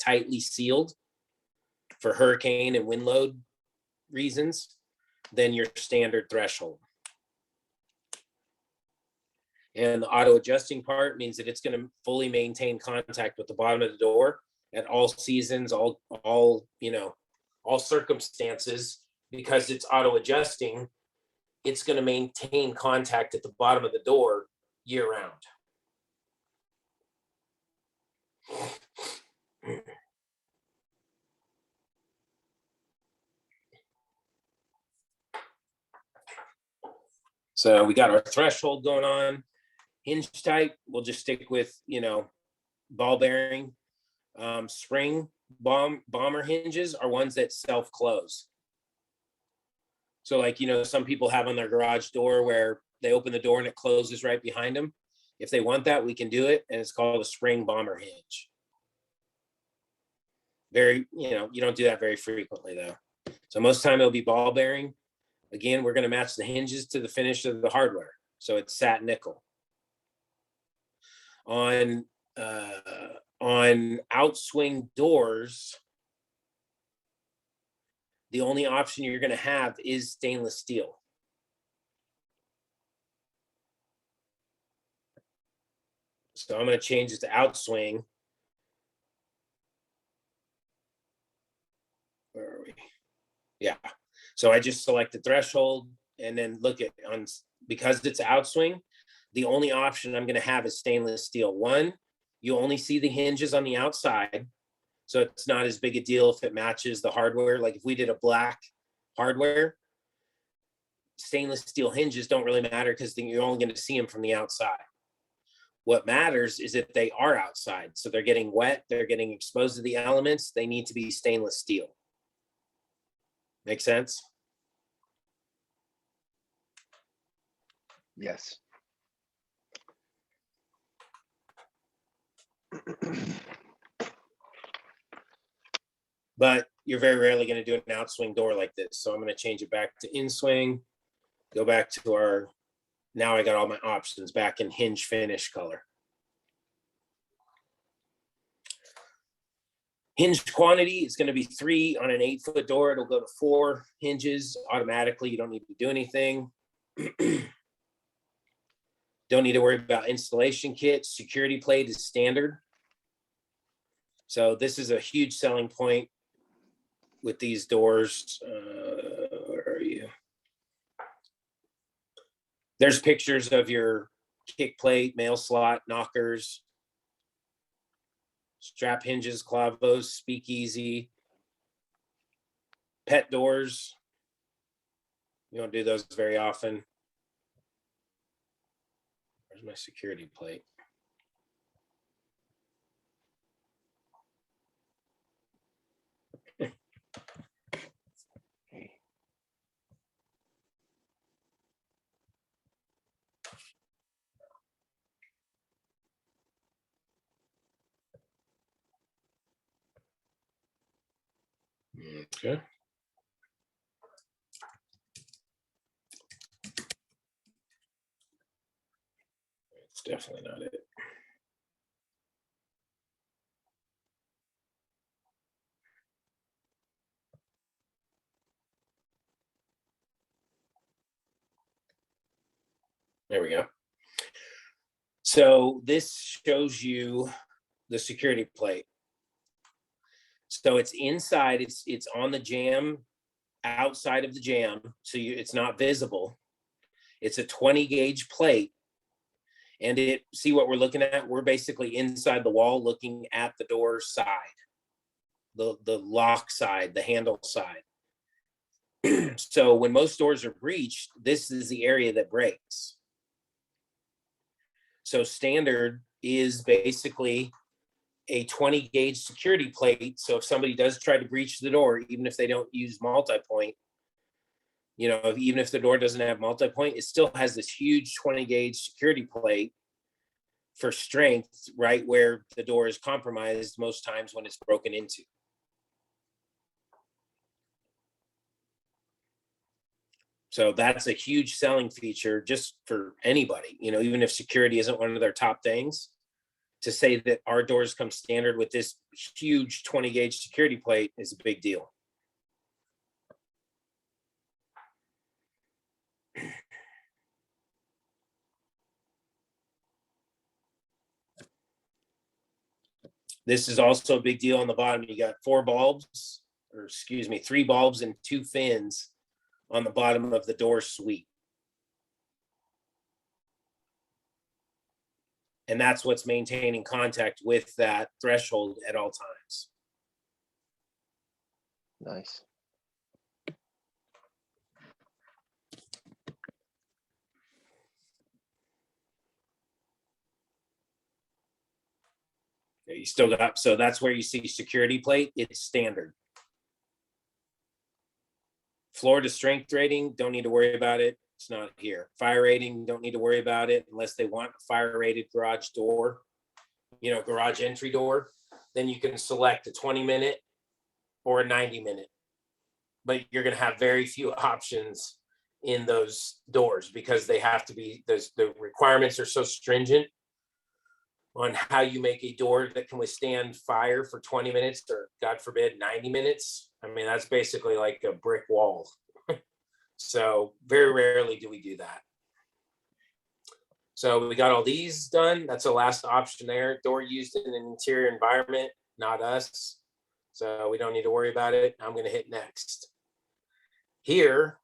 tightly sealed for hurricane and wind load reasons than your standard threshold. And the auto adjusting part means that it's going to fully maintain contact with the bottom of the door at all seasons, all circumstances. Because it's auto adjusting, it's going to maintain contact at the bottom of the door year round. So we got our threshold going on. Hinge type, we'll just stick with, ball bearing. Spring bomber hinges are ones that self-close. So like, some people have on their garage door where they open the door and it closes right behind them. If they want that, we can do it. And it's called a spring bomber hinge. You don't do that very frequently though. So most of the time it'll be ball bearing. Again, we're going to match the hinges to the finish of the hardware. So it's satin nickel. On outswing doors, the only option you're going to have is stainless steel. So I'm going to change it to outswing. Where are we? Yeah. So I just select the threshold, and then look at because it's outswing, the only option I'm going to have is stainless steel. One, you only see the hinges on the outside, so it's not as big a deal if it matches the hardware. Like if we did a black hardware, stainless steel hinges don't really matter because you're only going to see them from the outside. What matters is if they are outside, so they're getting wet, they're getting exposed to the elements, they need to be stainless steel. Make sense? Yes. But you're very rarely going to do an outswing door like this. So I'm going to change it back to inswing, go back to our, now I got all my options back in hinge finish color. Hinge quantity is going to be 3 on an 8-foot door. It'll go to 4 hinges automatically. You don't need to do anything. Don't need to worry about installation kit. Security plate is standard. So this is a huge selling point with these doors. Where are you? There's pictures of your kick plate, mail slot, knockers, strap hinges, clavos, speakeasy, pet doors. You don't do those very often. Where's my security plate? Okay. It's definitely not it. There we go. So this shows you the security plate. So it's inside, it's on the jamb, outside of the jamb, so it's not visible. It's a 20 gauge plate. And see what we're looking at? We're basically inside the wall looking at the door side, the lock side, the handle side. So when most doors are breached, this is the area that breaks. So standard is basically a 20 gauge security plate. So if somebody does try to breach the door, even if they don't use multi-point, you know, even if the door doesn't have multi-point, it still has this huge 20 gauge security plate for strength, right where the door is compromised most times when it's broken into. So that's a huge selling feature just for anybody, you know, even if security isn't one of their top things. To say that our doors come standard with this huge 20 gauge security plate is a big deal. This is also a big deal on the bottom. You got 4 bulbs, or excuse me, 3 bulbs and 2 fins on the bottom of the door suite. And that's what's maintaining contact with that threshold at all times. Nice. You still got, so that's where you see security plate, it's standard. Floor to strength rating, don't need to worry about it. It's not here. Fire rating, don't need to worry about it unless they want a fire rated garage door, you know, garage entry door. Then you can select a 20-minute or a 90-minute. But you're going to have very few options in those doors because they have to be, the requirements are so stringent on how you make a door that can withstand fire for 20 minutes or, God forbid, 90 minutes. I mean, that's basically like a brick wall. So very rarely do we do that. So we got all these done. That's the last option there. Door used in an interior environment, not us. So we don't need to worry about it. I'm going to hit next. Here,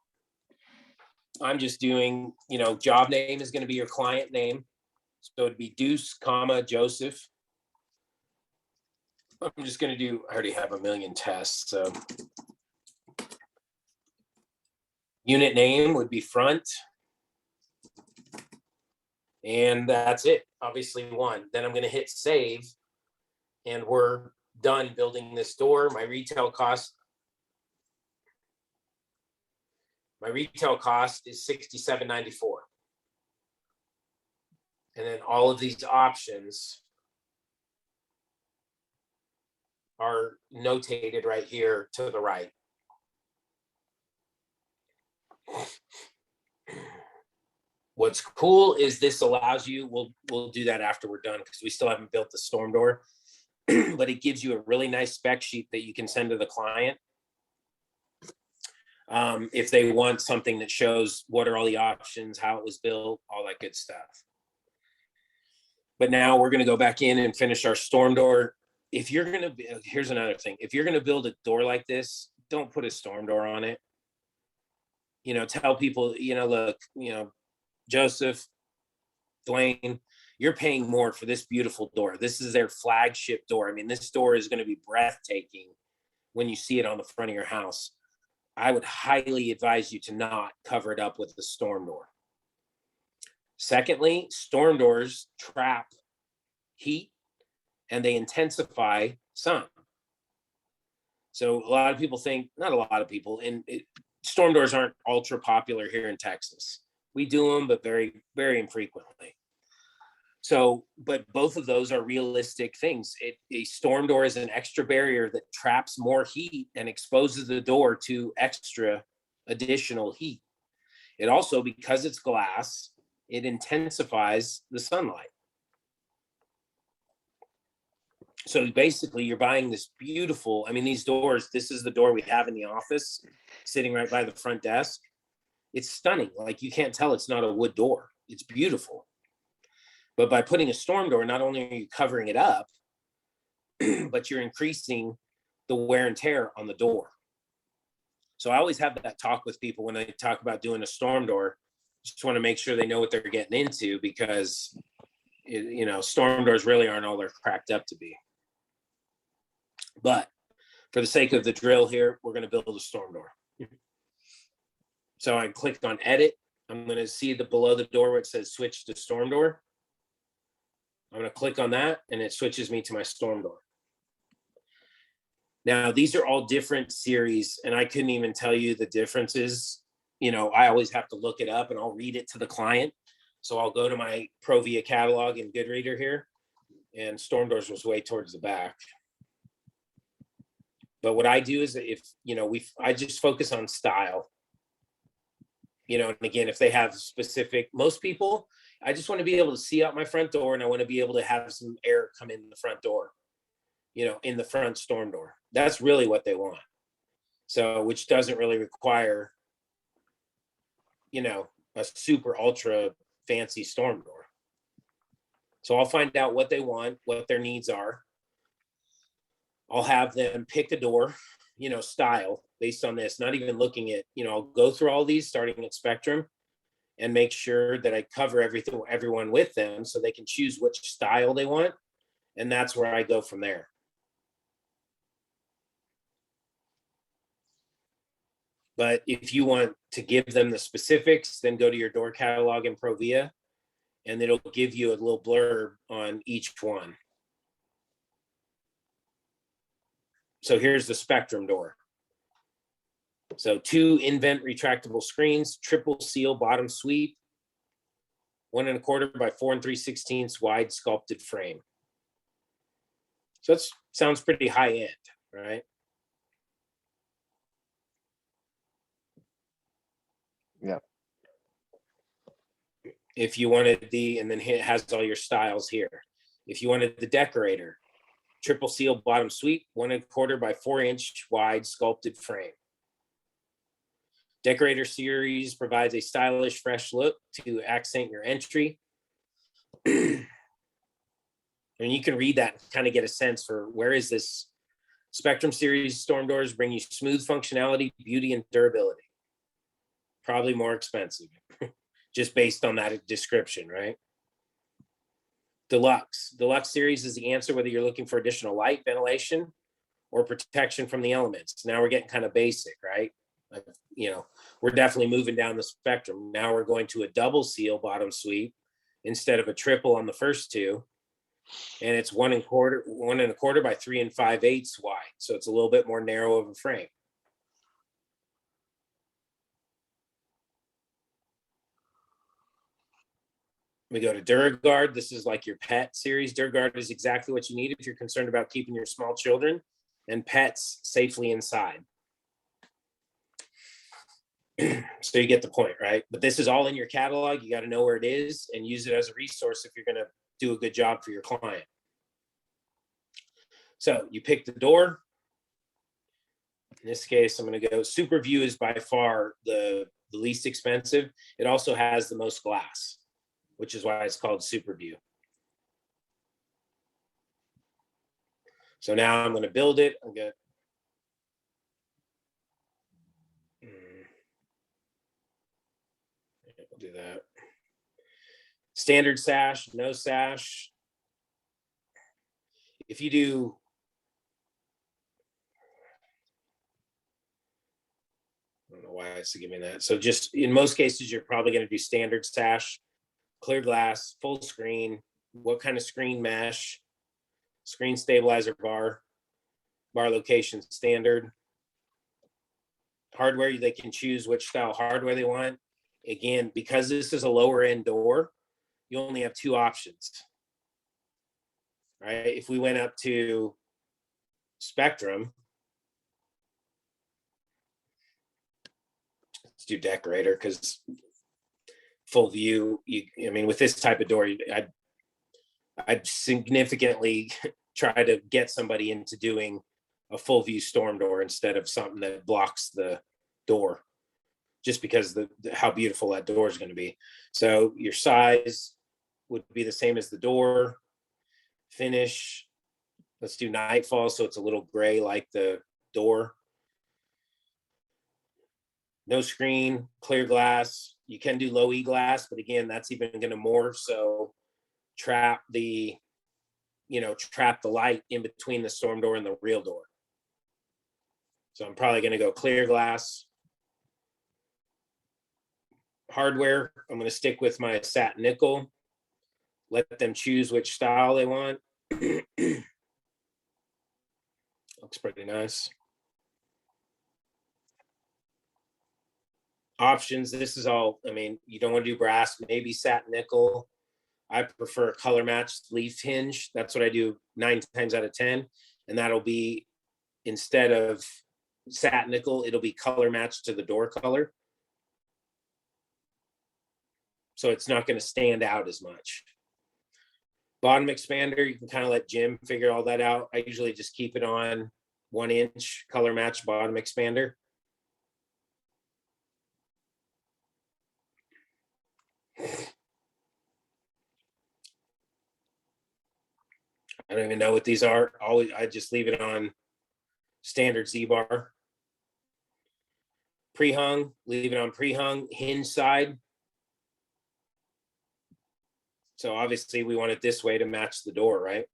I'm just doing, job name is going to be your client name. So it'd be Deuce, comma, Joseph. I'm just going to do, I already have a million tests. So unit name would be front. And that's it. Obviously one. Then I'm going to hit save. And we're done building this door. My retail cost is $67.94. And then all of these options are notated right here to the right. What's cool is this allows you, we'll do that after we're done because we still haven't built the storm door, but it gives you a really nice spec sheet that you can send to the client. If they want something that shows what are all the options, how it was built, all that good stuff. But now we're going to go back in and finish our storm door. If you're going to, here's another thing. If you're going to build a door like this, don't put a storm door on it. Tell people, look, Joseph, Dwayne, you're paying more for this beautiful door. This is their flagship door. I mean, this door is going to be breathtaking when you see it on the front of your house. I would highly advise you to not cover it up with the storm door. Secondly, storm doors trap heat and they intensify sun. So a lot of people think, not a lot of people, storm doors aren't ultra popular here in Texas. We do them, but very, very infrequently. So, but both of those are realistic things. A storm door is an extra barrier that traps more heat and exposes the door to extra additional heat. It also, because it's glass, it intensifies the sunlight. So basically you're buying this beautiful, these doors, this is the door we have in the office sitting right by the front desk. It's stunning. Like you can't tell it's not a wood door. It's beautiful. But by putting a storm door, not only are you covering it up, but you're increasing the wear and tear on the door. So I always have that talk with people when they talk about doing a storm door. Just want to make sure they know what they're getting into because, storm doors really aren't all they're cracked up to be. But for the sake of the drill here, we're going to build a storm door. So I click on edit. I'm going to see below the door where it says switch to storm door. I'm going to click on that and it switches me to my storm door. Now, these are all different series and I couldn't even tell you the differences. I always have to look it up and I'll read it to the client. So I'll go to my Provia catalog in Goodreader here and storm doors was way towards the back. But what I do is I just focus on style. And again, if they have most people, I just want to be able to see out my front door and I want to be able to have some air come in the front door, in the front storm door. That's really what they want. So, which doesn't really require, a super ultra fancy storm door. So I'll find out what they want, what their needs are. I'll have them pick a door, style based on this, not even looking at, I'll go through all these starting at Spectrum and make sure that I cover everyone with them so they can choose which style they want. And that's where I go from there. But if you want to give them the specifics, then go to your door catalog in Provia and it'll give you a little blurb on each one. So here's the Spectrum door. So 2 invent retractable screens, triple seal bottom sweep, 1 1/4 by 4 3/16 wide sculpted frame. So that sounds pretty high end, right? Yeah. If you wanted and then it has all your styles here. If you wanted the decorator, triple seal bottom sweep, 1 1/4 by 4 wide sculpted frame. Decorator series provides a stylish, fresh look to accent your entry. And you can read that and kind of get a sense for where is this Spectrum series storm doors bring you smooth functionality, beauty, and durability. probably more expensive, just based on that description, right? Deluxe series is the answer whether you're looking for additional light, ventilation, or protection from the elements. Now we're getting kind of basic, right? Like, we're definitely moving down the spectrum. Now we're going to a double seal bottom suite instead of a triple on the first two. And it's 1.25 by 3 5/8 wide. So it's a little bit more narrow of a frame. We go to DuraGuard. This is like your pet series. DuraGuard is exactly what you need if you're concerned about keeping your small children and pets safely inside. So you get the point, right? But this is all in your catalog. You got to know where it is and use it as a resource if you're going to do a good job for your client. So you pick the door. In this case, I'm going to go SuperView is by far the least expensive. It also has the most glass, which is why it's called SuperView. So now I'm going to build it. I'm going to do that. Standard sash, no sash. If you do, I don't know why it's giving that. So just in most cases, you're probably going to do standard sash, clear glass, full screen. What kind of screen mesh? Screen stabilizer bar location standard. Hardware, they can choose which style hardware they want. Again, because this is a lower end door, you only have two options, right? If we went up to Spectrum, let's do decorator, because full view, with this type of door, I'd significantly try to get somebody into doing a full view storm door instead of something that blocks the door, just because how beautiful that door is going to be. So your size would be the same as the door. Finish, let's do Nightfall, so it's a little gray like the door. No screen, clear glass. You can do low E glass, but again, that's even going to more so trap the light in between the storm door and the real door. So I'm probably going to go clear glass. Hardware, I'm going to stick with my satin nickel. Let them choose which style they want. Looks pretty nice. Options, this is all, you don't want to do brass, maybe satin nickel. I prefer color matched leaf hinge. That's what I do 9 times out of 10. And that'll be, instead of satin nickel, it'll be color matched to the door color. So it's not going to stand out as much. Bottom expander, you can kind of let Jim figure all that out. I usually just keep it on 1 inch color match bottom expander. I don't even know what these are. I just leave it on standard Z-bar. Pre-hung, leave it on pre-hung, hinge side. So obviously we want it this way to match the door, right?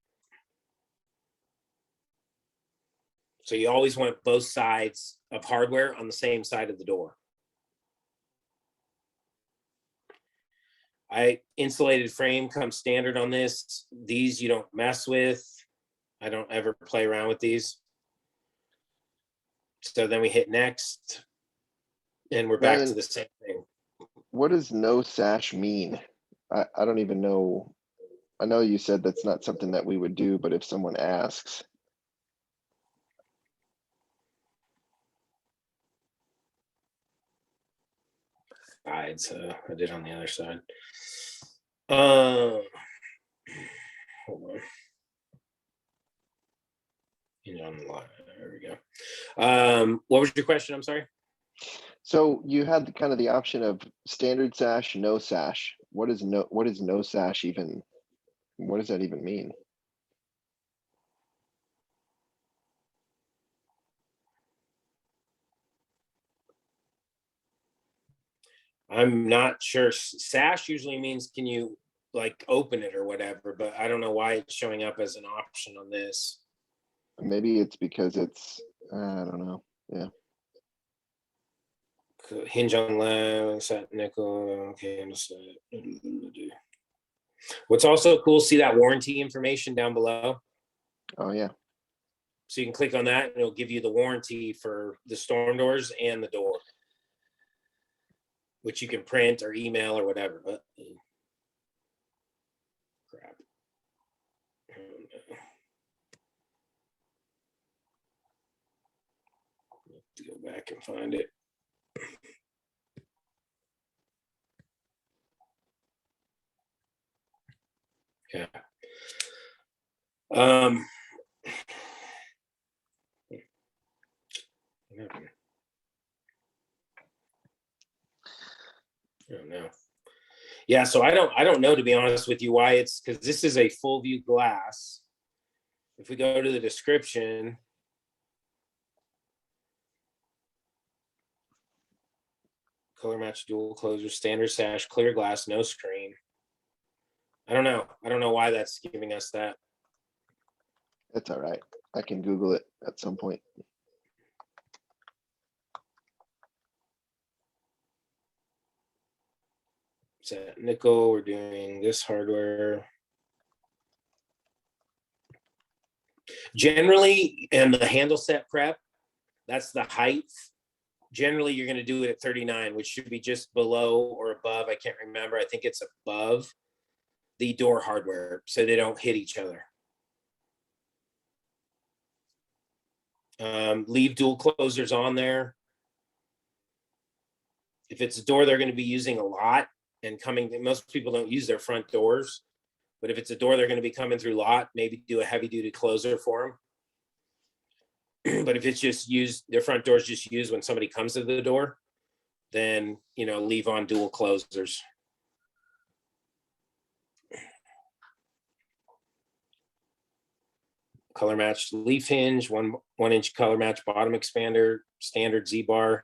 So you always want both sides of hardware on the same side of the door. Insulated frame comes standard on this. These you don't mess with. I don't ever play around with these. So then we hit next, and we're back to the same thing. What does no sash mean? I don't even know. I know you said that's not something that we would do, but if someone asks. Sides, I did on the other side. Hold on. On the line. There we go. What was your question? I'm sorry. So you had kind of the option of standard sash, no sash. What is no sash even? What does that even mean? I'm not sure. Sash usually means can you like open it or whatever, but I don't know why it's showing up as an option on this. Maybe it's because it's, I don't know. Yeah. Hinge on left, set nickel. Okay, understood. What's also cool, see that warranty information down below? Oh, yeah. So you can click on that and it'll give you the warranty for the storm doors and the door, which you can print or email or whatever, but crap. To go back and find it. Yeah. I don't know. Yeah, so I don't know, to be honest with you, why it's, because this is a full view glass. If we go to the description, color match dual closure, standard sash, clear glass, no screen. I don't know. I don't know why that's giving us that. That's all right. I can Google it at some point. Set nickel, we're doing this hardware. Generally, and the handle set prep, that's the height. Generally, you're going to do it at 39, which should be just below or above. I can't remember. I think it's above the door hardware, so they don't hit each other. Leave dual closers on there. If it's a door they're going to be using a lot and coming, most people don't use their front doors, but if it's a door they're going to be coming through a lot, maybe do a heavy duty closer for them. But if it's just used, their front door is just used when somebody comes to the door, then, you know, leave on dual closers. Color match leaf hinge, one inch color match bottom expander, standard Z-bar,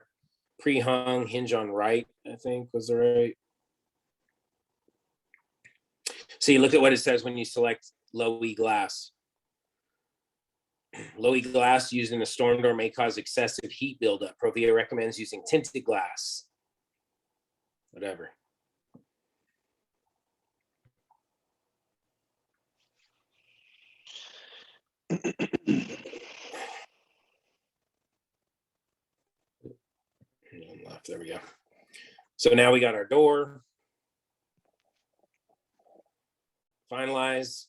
pre-hung hinge on right, I think was the right. See, look at what it says when you select low E glass. Low E glass used in a storm door may cause excessive heat buildup. Provia recommends using tinted glass. Whatever. Left, there we go. So now we got our door. Finalize.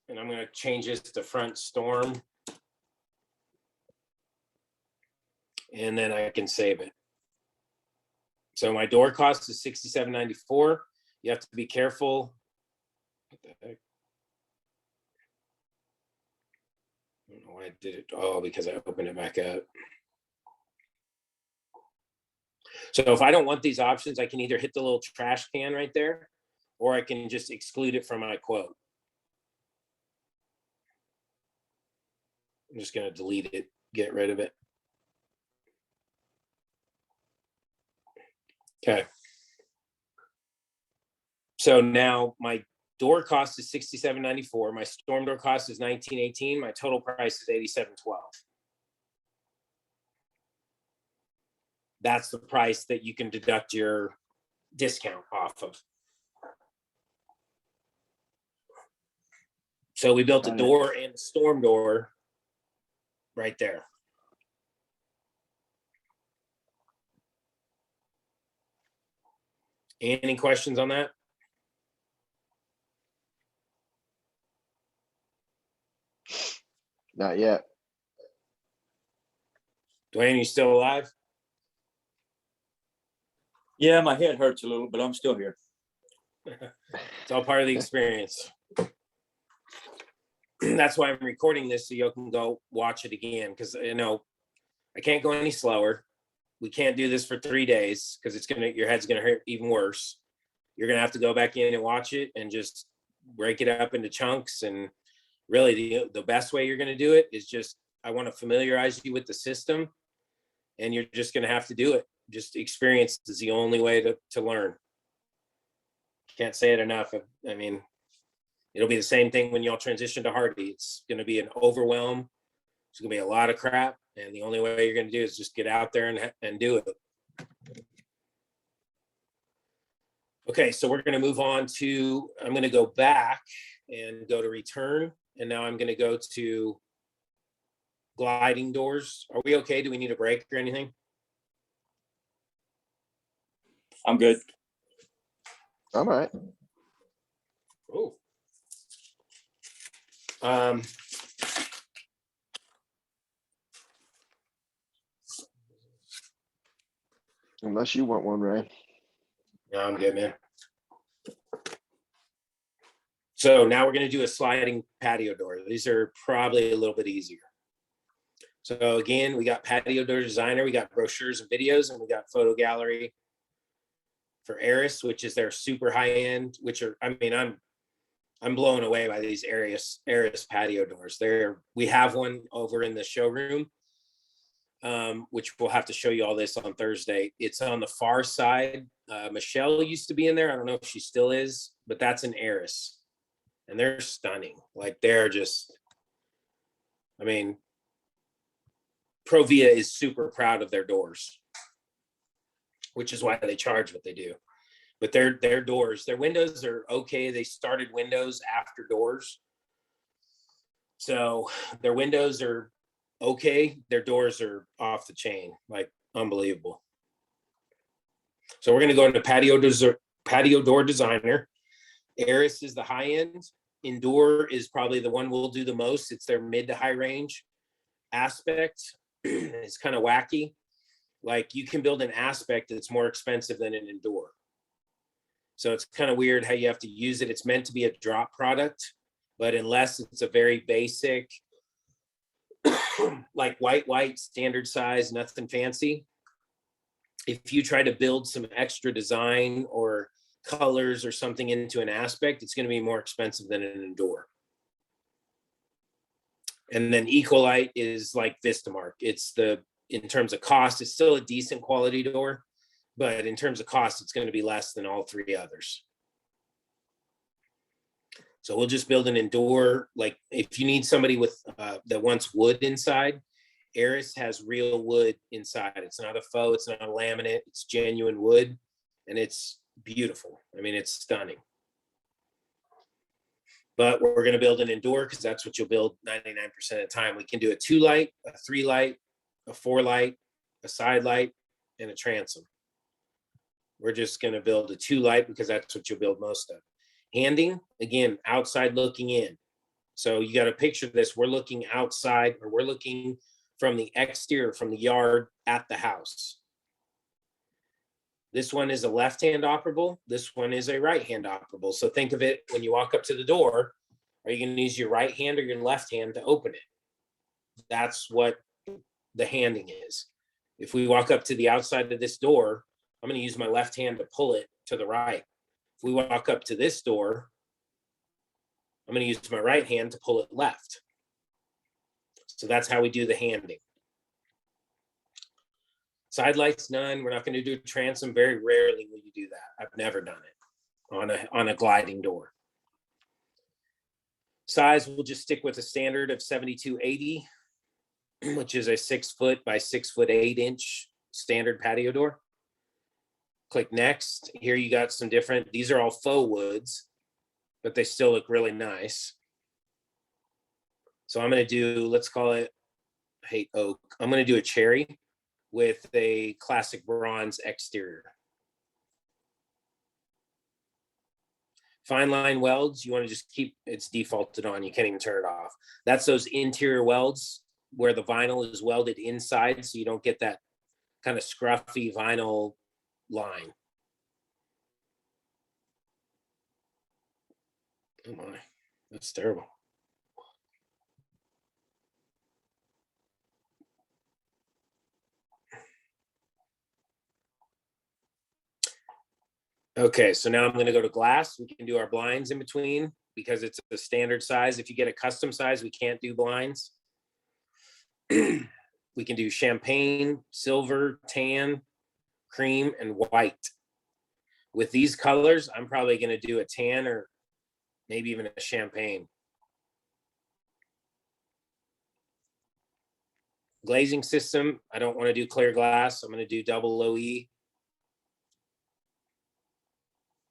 And I'm going to change this to front storm. And then I can save it. So my door cost is $67.94. You have to be careful. What the heck? I don't know why I did it. Oh, because I opened it back up. So if I don't want these options, I can either hit the little trash can right there, or I can just exclude it from my quote. I'm just going to delete it, get rid of it. Okay. So now my door cost is $67.94. My storm door cost is $19.18. My total price is $87.12. That's the price that you can deduct your discount off of. So we built a door and a storm door right there. Any questions on that? Not yet. Dwayne, you still alive? Yeah, my head hurts a little, but I'm still here. It's all part of the experience. That's why I'm recording this, so you can go watch it again, because you know I can't go any slower. We can't do this for 3 days because it's gonna, your head's gonna hurt even worse. You're gonna have to go back in and watch it and just break it up into chunks. And really, the best way you're gonna do it is just, I want to familiarize you with the system, and you're just gonna have to do it just experience is the only way to learn. Can't say it enough. I mean, it'll be the same thing when y'all transition to Hardy. It's going to be an overwhelm. It's going to be a lot of crap. And the only way you're going to do is just get out there and do it. Okay, so we're going to move on to, I'm going to go back and go to return. And now I'm going to go to gliding doors. Are we okay? Do we need a break or anything? I'm good. I'm all right. Oh. Unless you want one, Ray. No, I'm good, man. So now we're going to do a sliding patio door. These are probably a little bit easier. So again, we got patio door designer, we got brochures and videos, and we got photo gallery for Eris, which is their super high end, which are, I mean, I'm blown away by these Eris patio doors. We have one over in the showroom, which we'll have to show you all this on Thursday. It's on the far side. Michelle used to be in there. I don't know if she still is, but that's an Eris. And they're stunning. Like they're just, I mean, Provia is super proud of their doors, which is why they charge what they do. But their doors, their windows are okay. They started windows after doors. So their windows are okay. Their doors are off the chain, like unbelievable. So we're going to go into patio door designer. Eris is the high end. Endure is probably the one we'll do the most. It's their mid to high range aspect. It's kind of wacky. Like you can build an aspect that's more expensive than an Endure. So it's kind of weird how you have to use it. It's meant to be a drop product, but unless it's a very basic, like white, standard size, nothing fancy. If you try to build some extra design or colors or something into an aspect, it's going to be more expensive than an Endure. And then Ecolite is like Vistamark. In terms of cost, it's still a decent quality door, but in terms of cost, it's going to be less than all three others. So we'll just build an Endure. Like if you need somebody with that wants wood inside, Eris has real wood inside. It's not a faux, it's not a laminate, it's genuine wood, and it's beautiful. I mean, it's stunning. But we're going to build an Endure because that's what you'll build 99% of the time. We can do a 2 light, a 3 light, a 4 light, a side light, and a transom. We're just going to build a 2 light because that's what you'll build most of. Handing, again, outside looking in. So you got to picture this. We're looking outside, or we're looking from the exterior, from the yard at the house. This one is a left-hand operable. This one is a right-hand operable. So think of it when you walk up to the door, are you going to use your right hand or your left hand to open it? That's what the handing is. If we walk up to the outside of this door, I'm going to use my left hand to pull it to the right. If we walk up to this door, I'm going to use my right hand to pull it left. So that's how we do the handing. Side lights, none. We're not going to do transom. Very rarely will you do that. I've never done it on a gliding door. Size, we'll just stick with a standard of 7280, which is a 6 foot by 6 foot 8 inch standard patio door. Click next. Here you got some different, these are all faux woods, but they still look really nice. So I'm going to do, let's call it, I hate oak. I'm going to do a cherry with a classic bronze exterior. Fine line welds, you want to just keep, it's defaulted on, you can't even turn it off. That's those interior welds where the vinyl is welded inside, so you don't get that kind of scruffy vinyl line. Oh my, that's terrible. Okay, so now I'm going to go to glass. We can do our blinds in between because it's a standard size. If you get a custom size, we can't do blinds. We can do champagne, silver, tan, cream, and white. With these colors, I'm probably going to do a tan or maybe even a champagne. Glazing system, I don't want to do clear glass. I'm going to do double OE.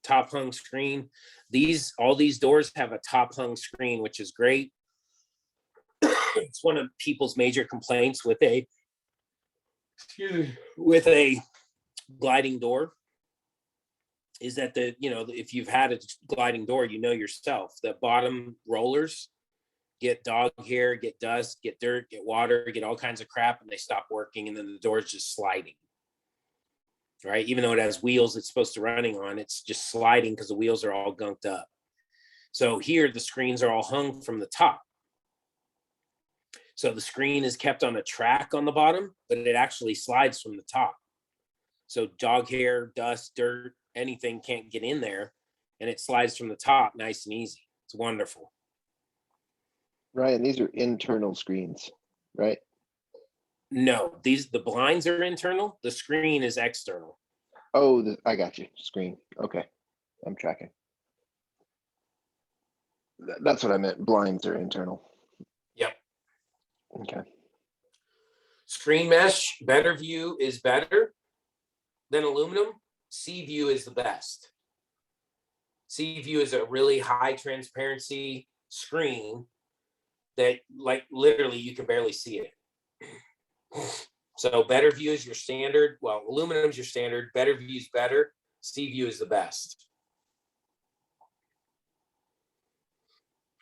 Top hung screen. All these doors have a top hung screen, which is great. It's one of people's major complaints with a gliding door is that if you've had a gliding door, yourself, the bottom rollers get dog hair, get dust, get dirt, get water, get all kinds of crap, and they stop working, and then the door's just sliding. Right? Even though it has wheels it's supposed to running on, it's just sliding because the wheels are all gunked up. So here the screens are all hung from the top. So the screen is kept on a track on the bottom, but it actually slides from the top. So dog hair, dust, dirt, anything can't get in there, and it slides from the top nice and easy. It's wonderful. Ryan, these are internal screens, right? No, the blinds are internal. The screen is external. Oh, I got you. Screen. Okay. I'm tracking. That's what I meant. Blinds are internal. Yep. Okay. Screen mesh, better view is better than aluminum. C view is the best. C view is a really high transparency screen that, like, literally you can barely see it. So better view is your standard. Well, aluminum's your standard. Better view is better. C view is the best.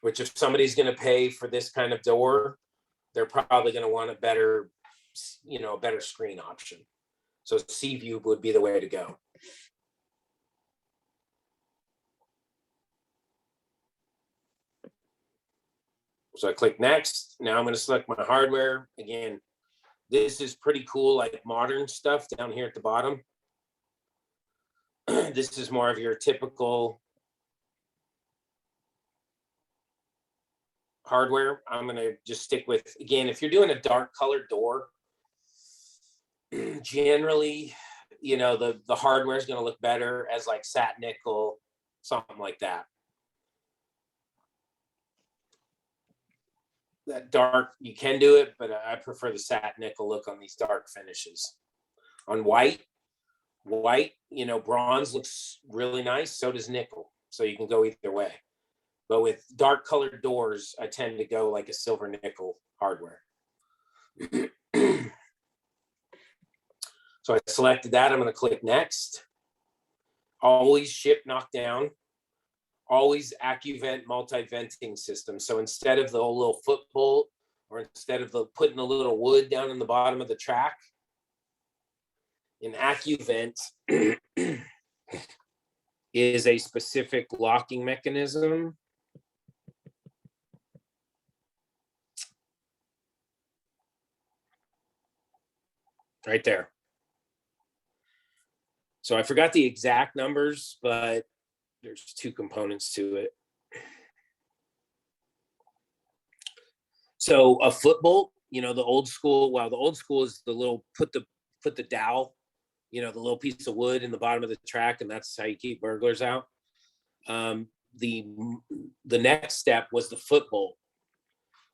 Which, if somebody's going to pay for this kind of door, they're probably going to want a better screen option. So C view would be the way to go. So I click next. Now I'm going to select my hardware. Again, this is pretty cool, like modern stuff down here at the bottom. This is more of your typical hardware. I'm going to just stick with, again, if you're doing a dark colored door, generally, the hardware is going to look better as like satin nickel, something like that. That dark, you can do it, but I prefer the satin nickel look on these dark finishes. On white, bronze looks really nice. So does nickel. So you can go either way. But with dark colored doors, I tend to go like a silver nickel hardware. So I selected that. I'm going to click next. Always ship knockdown. Always AccuVent multi-venting system. So instead of the old little foot bolt, or instead of putting the little wood down in the bottom of the track, in AccuVent is a specific locking mechanism. Right there. So I forgot the exact numbers, but there's two components to it. So a foot bolt, the old school, the old school is the little, put the dowel, the little piece of wood in the bottom of the track, and that's how you keep burglars out. The next step was the foot bolt.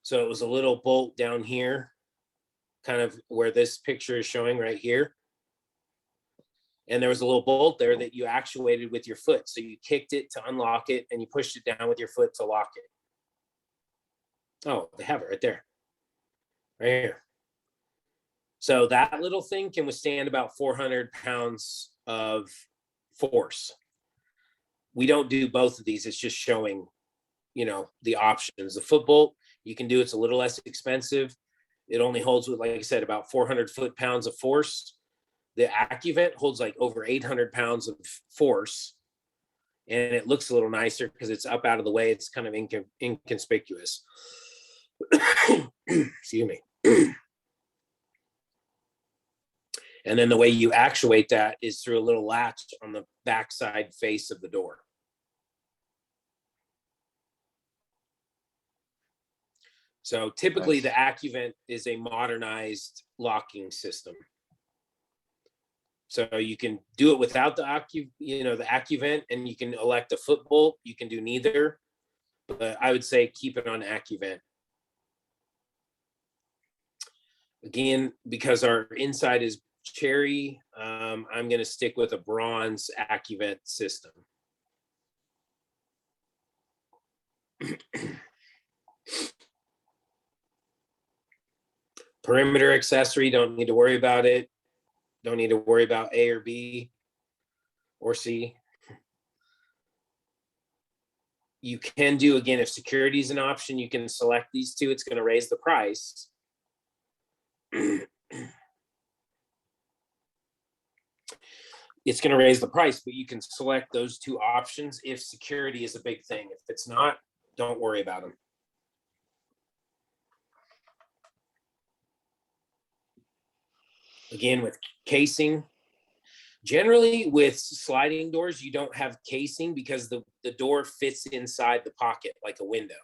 So it was a little bolt down here, kind of where this picture is showing right here. And there was a little bolt there that you actuated with your foot. So you kicked it to unlock it, and you pushed it down with your foot to lock it. Oh, they have it right there. Right here. So that little thing can withstand about 400 pounds of force. We don't do both of these. It's just showing, the options. The foot bolt, you can do, it's a little less expensive. It only holds, with, like I said, about 400 foot-pounds of force. The AccuVent holds like over 800 pounds of force, and it looks a little nicer because it's up out of the way. It's kind of inconspicuous. Excuse me. And then the way you actuate that is through a little latch on the backside face of the door. So typically the AccuVent is a modernized locking system. So you can do it without the the AccuVent, and you can elect a foot bolt. You can do neither, but I would say keep it on AccuVent. Again, because our inside is cherry, I'm going to stick with a bronze AccuVent system. Perimeter accessory, don't need to worry about it. Don't need to worry about A or B or C. You can do, again, if security is an option, you can select these two. It's going to raise the price. It's going to raise the price, but you can select those two options if security is a big thing. If it's not, don't worry about them. Again, with casing, generally with sliding doors, you don't have casing because the door fits inside the pocket like a window.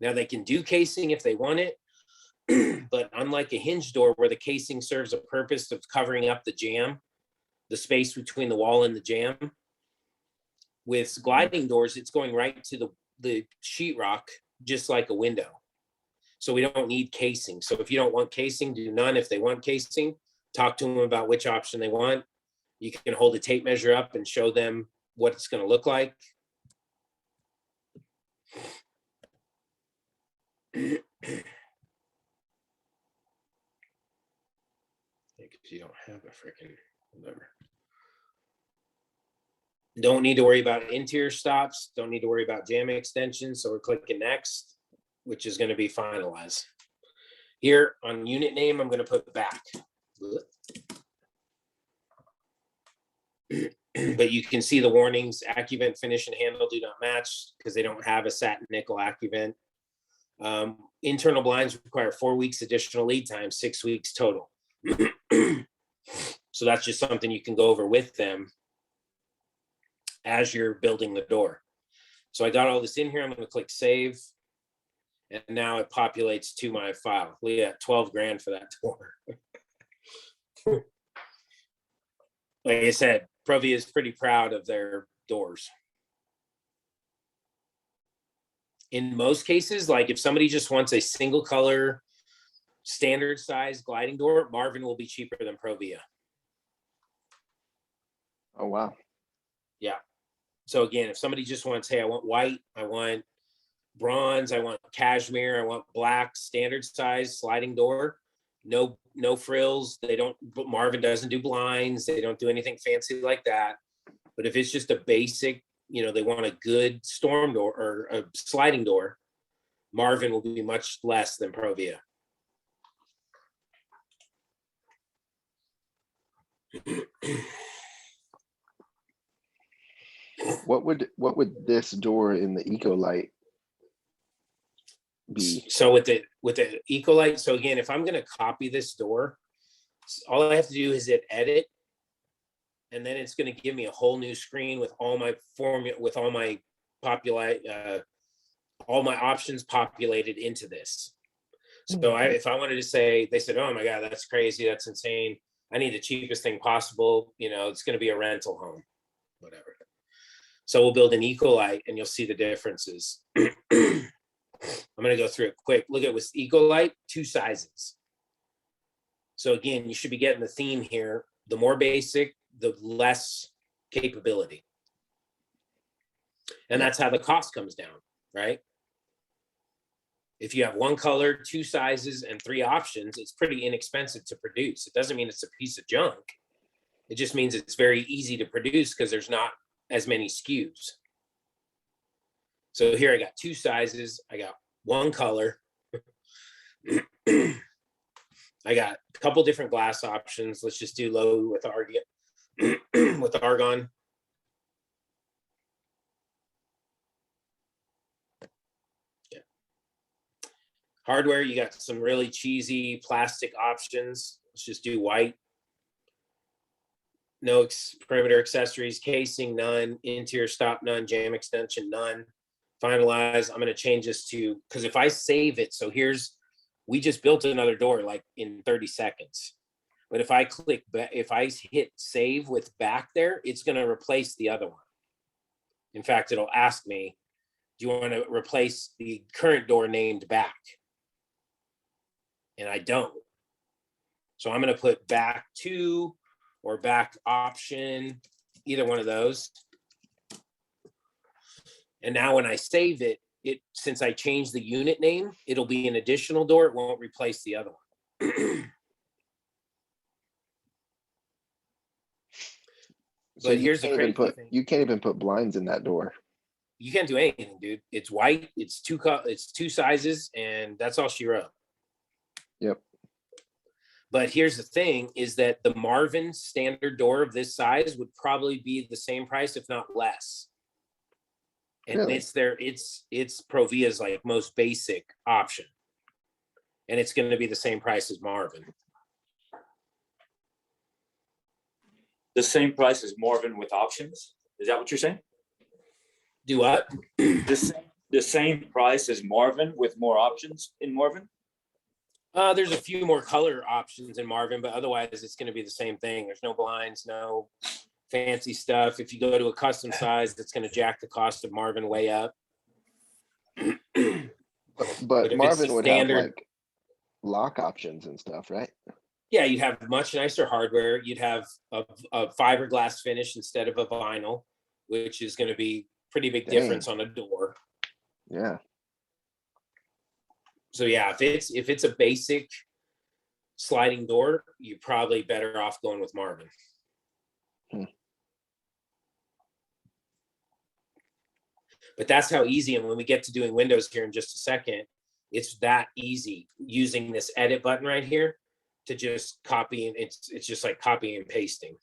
Now they can do casing if they want it, but unlike a hinge door where the casing serves a purpose of covering up the jamb, the space between the wall and the jamb, with gliding doors, it's going right to the sheetrock, just like a window. So we don't need casing. So if you don't want casing, do none. If they want casing, talk to them about which option they want. You can hold a tape measure up and show them what it's going to look like. Because you don't have a freaking whatever. Don't need to worry about interior stops. Don't need to worry about jamb extensions. So we're clicking next, which is going to be finalize. Here on unit name, I'm going to put back. But you can see the warnings: AccuVent finish and handle do not match because they don't have a satin nickel AccuVent. Internal blinds require 4 weeks additional lead time, 6 weeks total. So that's just something you can go over with them as you're building the door. So I got all this in here. I'm going to click save. And now it populates to my file. We got 12 grand for that door. Like I said, Provia is pretty proud of their doors. In most cases, like if somebody just wants a single color, standard size gliding door, Marvin will be cheaper than Provia. Oh, wow. Yeah. So again, if somebody just wants, hey, I want white, I want bronze, I want cashmere, I want black, standard size sliding door, no frills. They don't, Marvin doesn't do blinds. They don't do anything fancy like that. But if it's just a basic, they want a good storm door or a sliding door, Marvin will be much less than Provia. What would this door in the Ecolite be? So with the Ecolite, so again, if I'm going to copy this door, all I have to do is hit edit, and then it's going to give me a whole new screen with all my formula, with all my all my options populated into this. So if I wanted to say, they said, oh my God, that's crazy, that's insane, I need the cheapest thing possible, it's going to be a rental home, whatever. So we'll build an Ecolite and you'll see the differences. I'm going to go through it quick. Look at with Ecolite, 2 sizes. So again, you should be getting the theme here. The more basic, the less capability. And that's how the cost comes down, right? If you have 1 color, 2 sizes, and 3 options, it's pretty inexpensive to produce. It doesn't mean it's a piece of junk. It just means it's very easy to produce because there's not as many SKUs. So here I got 2 sizes. I got 1 color. I got a couple different glass options. Let's just do low with argon. With argon. Yeah. Hardware, you got some really cheesy plastic options. Let's just do white. No perimeter accessories, casing, none. Interior stop, none. Jam extension, none. Finalize. I'm going to change this to, because if I save it, so we just built another door like in 30 seconds. But if I click back, if I hit save with back there, it's going to replace the other one. In fact, it'll ask me, do you want to replace the current door named back? And I don't. So I'm going to put back to or back option, either one of those. And now when I save it, since I changed the unit name, it'll be an additional door. It won't replace the other one. So But here's the can't even crazy put thing. you can't even put blinds in that door. You can't do anything, dude. It's white. It's two sizes, and that's all she wrote. Yep. But here's the thing: is that the Marvin standard door of this size would probably be the same price, if not less. And Really? it's Provia's like most basic option, and it's going to be the same price as Marvin. The same price as Marvin with options? Is that what you're saying? Do what? The same price as Marvin with more options in Marvin? There's a few more color options in Marvin, but otherwise it's going to be the same thing. There's no blinds, no fancy stuff. If you go to a custom size, it's going to jack the cost of Marvin way up. But if Marvin it's would standard- have like lock options and stuff, right? Yeah, you'd have much nicer hardware. You'd have a fiberglass finish instead of a vinyl, which is going to be pretty big Dang. difference on a door. Yeah. So yeah, if it's a basic sliding door, you're probably better off going with Marvin. But that's how easy, and when we get to doing windows here in just a second, it's that easy using this edit button right here to just copy, and it's just like copying and pasting.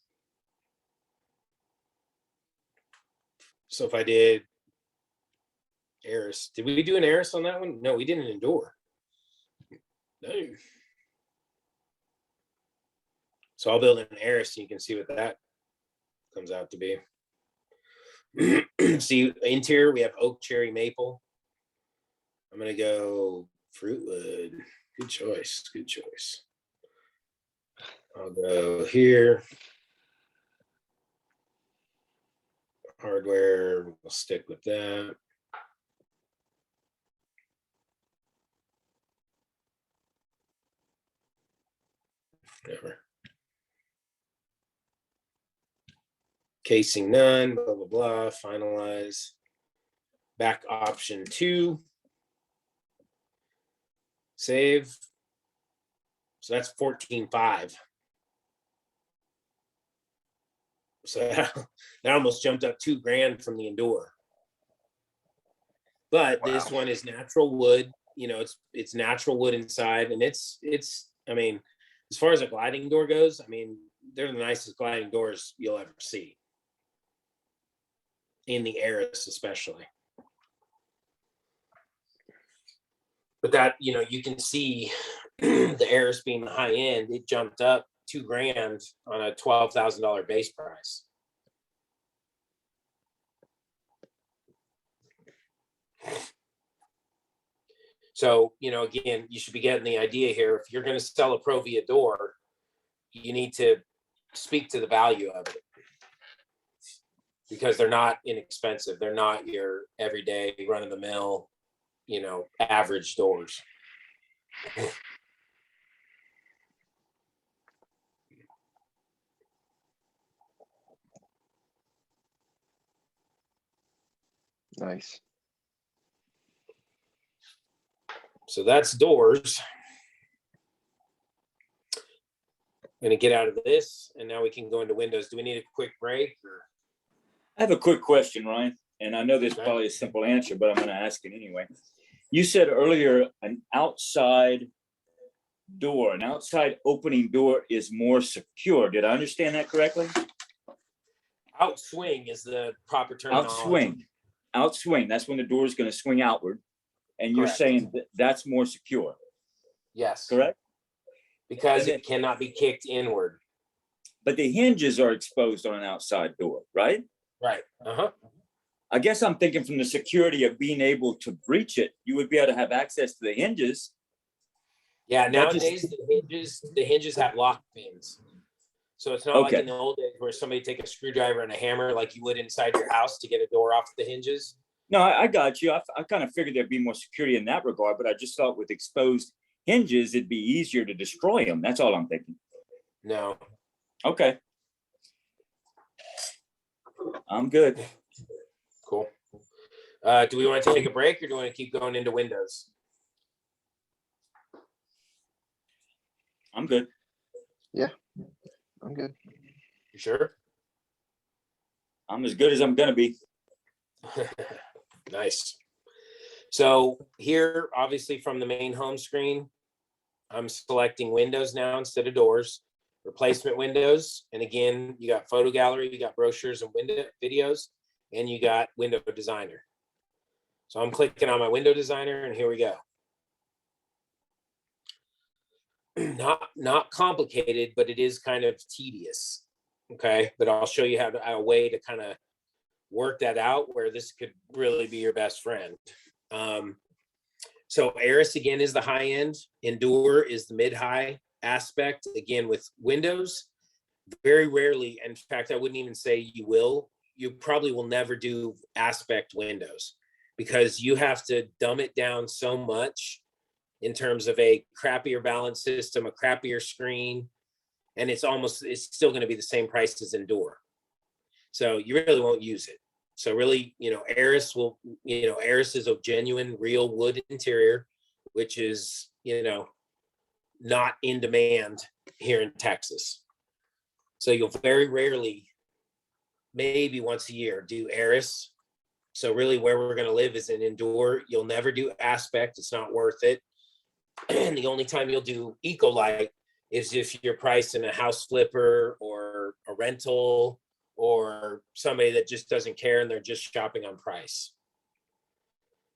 So if I did Eris, did we do an Eris on that one? No, we didn't endure. No. So I'll build an Eris, and you can see what that comes out to be. See, interior, we have oak, cherry, maple. I'm gonna go fruit wood. Good choice. Good choice. I'll go here. Hardware, we'll stick with that. Never. Casing none, blah, blah, blah, finalize. Back option 2. Save. So that's 14.5. So that almost jumped up $2,000 from the Endure. But this one is natural wood. You know, it's natural wood inside, and it's. I mean, as far as a gliding door goes, I mean, they're the nicest gliding doors you'll ever see. In the Eris, especially. But that, you know, you can see the Eris being the high end, it jumped up $2,000 on a $12,000 base price. So, you know, again, you should be getting the idea here. If you're going to sell a Provia door, you need to speak to the value of it, because they're not inexpensive. They're not your everyday run of the mill, you know, average doors. Nice. So that's doors. I'm gonna get out of this, and now we can go into windows. Do we need a quick break? Or? I have a quick question, Ryan, and I know there's Okay. probably a simple answer, but I'm going to ask it anyway. You said earlier an outside door, an outside opening door is more secure. Did I understand that correctly? Outswing is the proper terminology. Outswing. That's when the door is going to swing outward. And you're Correct. saying that that's more secure, Yes. correct? Because And it cannot be kicked inward. But the hinges are exposed on an outside door, right? Right. Uh-huh. I guess I'm thinking from the security of being able to breach it, you would be able to have access to the hinges Yeah, That just- nowadays the hinges have lock pins. So it's not like Okay. in the old days where somebody take a screwdriver and a hammer like you would inside your house to get a door off the hinges. No, I got you. I kind of figured there'd be more security in that regard, but I just thought with exposed hinges, it'd be easier to destroy them. That's all I'm thinking. No. Okay. I'm good. Cool. Do we want to take a break or do we want to keep going into windows? I'm good. I'm good. You sure? I'm as good as I'm gonna be. Nice. So here, obviously from the main home screen, I'm selecting windows now instead of doors, replacement windows. And again, you got photo gallery, you got brochures and window videos, and you got window designer. So I'm clicking on my window designer and here we go. Not complicated, but it is kind of tedious. Okay, but I'll show you how a way to kind of work that out where this could really be your best friend. So Eris again is the high end, Endure is the mid-high aspect. Again, with windows, very rarely, in fact, I wouldn't even say you probably will never do aspect windows because you have to dumb it down so much in terms of a crappier balance system, a crappier screen, and it's still going to be the same price as Endure. So you really won't use it. So really, Eris Eris is a genuine real wood interior, which is, not in demand here in Texas. So you'll very rarely, maybe once a year, do Eris. So really where we're going to live is in Endure. You'll never do aspect. It's not worth it. And the only time you'll do Ecolite is if you're pricing a house flipper or a rental or somebody that just doesn't care and they're just shopping on price.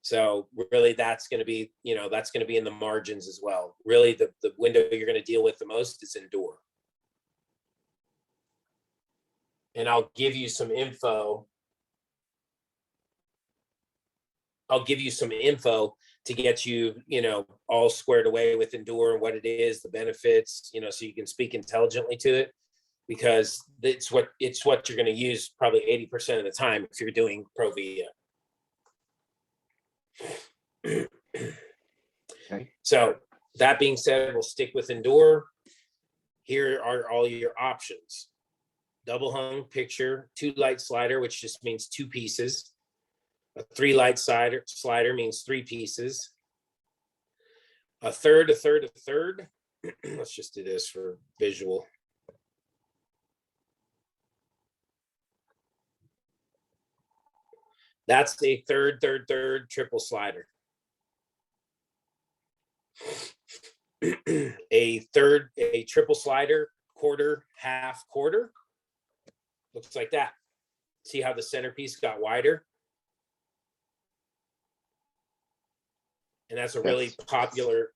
So really that's going to be, that's going to be in the margins as well. Really the window you're going to deal with the most is Endure. And I'll give you some info. To get you, all squared away with Endure and what it is, the benefits, so you can speak intelligently to it, because it's what you're going to use probably 80% of the time if you're doing Pro Via. Okay. So that being said, we'll stick with Endure. Here are all your options. Double hung picture, 2 light slider, which just means 2 pieces. A 3 light slider means 3 pieces. A third. Let's just do this for visual. That's a third, triple slider. A triple slider, quarter, half, quarter. Looks like that. See how the centerpiece got wider? And that's a really popular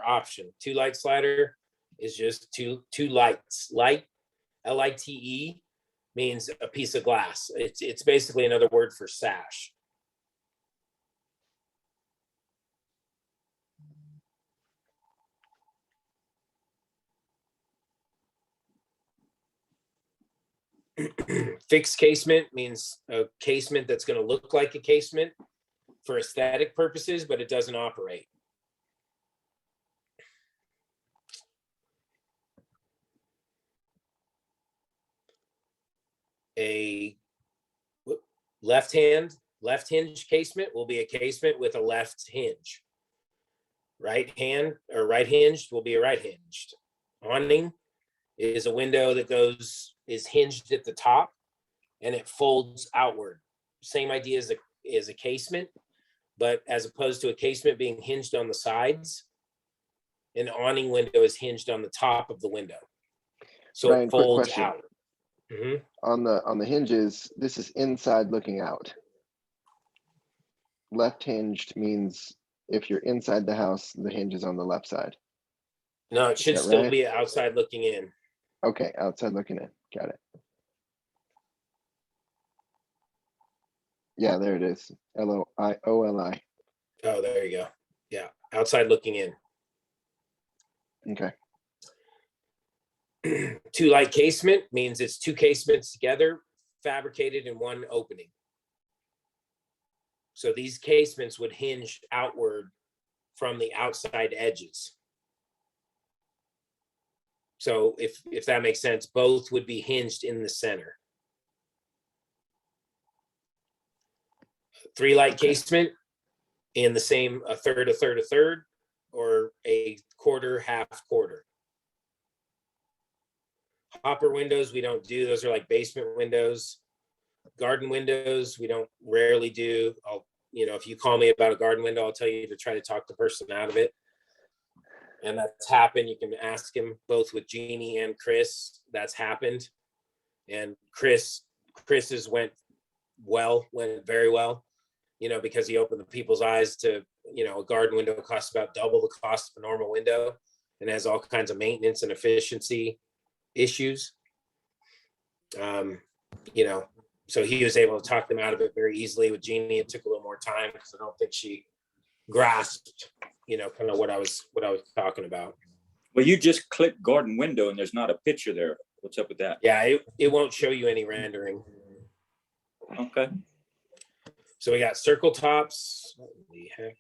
option. 2 light slider is just two lights. Light, Lite, means a piece of glass. It's basically another word for sash. Fixed casement means a casement that's going to look like a casement for aesthetic purposes, but it doesn't operate. A left hinge casement will be a casement with a left hinge. Right hinged will be a right hinged. Awning is a window that is hinged at the top and it folds outward. Same idea as a casement, but as opposed to a casement being hinged on the sides, an awning window is hinged on the top of the window. So Ryan, it folds quick question. out. Mm-hmm. On the hinges, this is inside looking out. Left hinged means if you're inside the house, the hinge is on the left side. No, it should that still right? be outside looking in. Okay, outside looking in. Got it. Yeah, there it is. Loioli. Oh, there you go. Yeah, outside looking in. Okay. Two light casement means it's two casements together, fabricated in one opening. So these casements would hinge outward from the outside edges. So if that makes sense, both would be hinged in the center. Three light casement in the same, a third, a third, a third, or a quarter, half, quarter. Hopper windows, we don't do. Those are like basement windows. Garden windows, we don't rarely do. If you call me about a garden window, I'll tell you to try to talk the person out of it. And that's happened. You can ask him both with Jeannie and Chris. That's happened. And Chris's went very well, because he opened the people's eyes to, a garden window costs about double the cost of a normal window and has all kinds of maintenance and efficiency issues. So he was able to talk them out of it very easily. With Jeannie, it took a little more time because I don't think she grasped, kind of what I was talking about. Well, you just click garden window and there's not a picture there. What's up with that? Yeah, it won't show you any rendering. Okay. So we got circle tops. What the heck?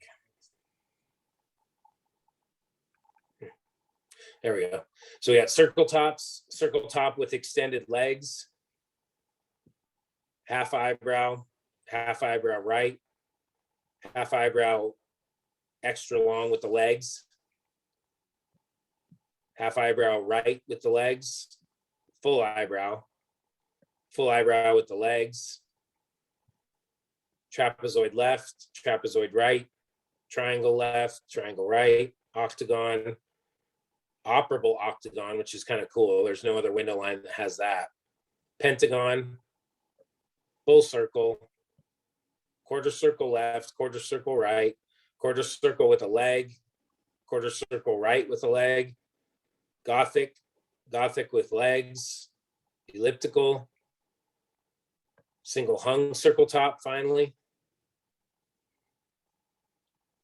There we go. So we got circle top with extended legs, half eyebrow right, half eyebrow extra long with the legs, half eyebrow right with the legs, full eyebrow with the legs, trapezoid left, trapezoid right, triangle left, triangle right, octagon, operable octagon, which is kind of cool. There's no other window line that has that. Pentagon, full circle, quarter circle left, quarter circle right, quarter circle with a leg, quarter circle right with a leg, Gothic with legs, elliptical, single hung circle top finally,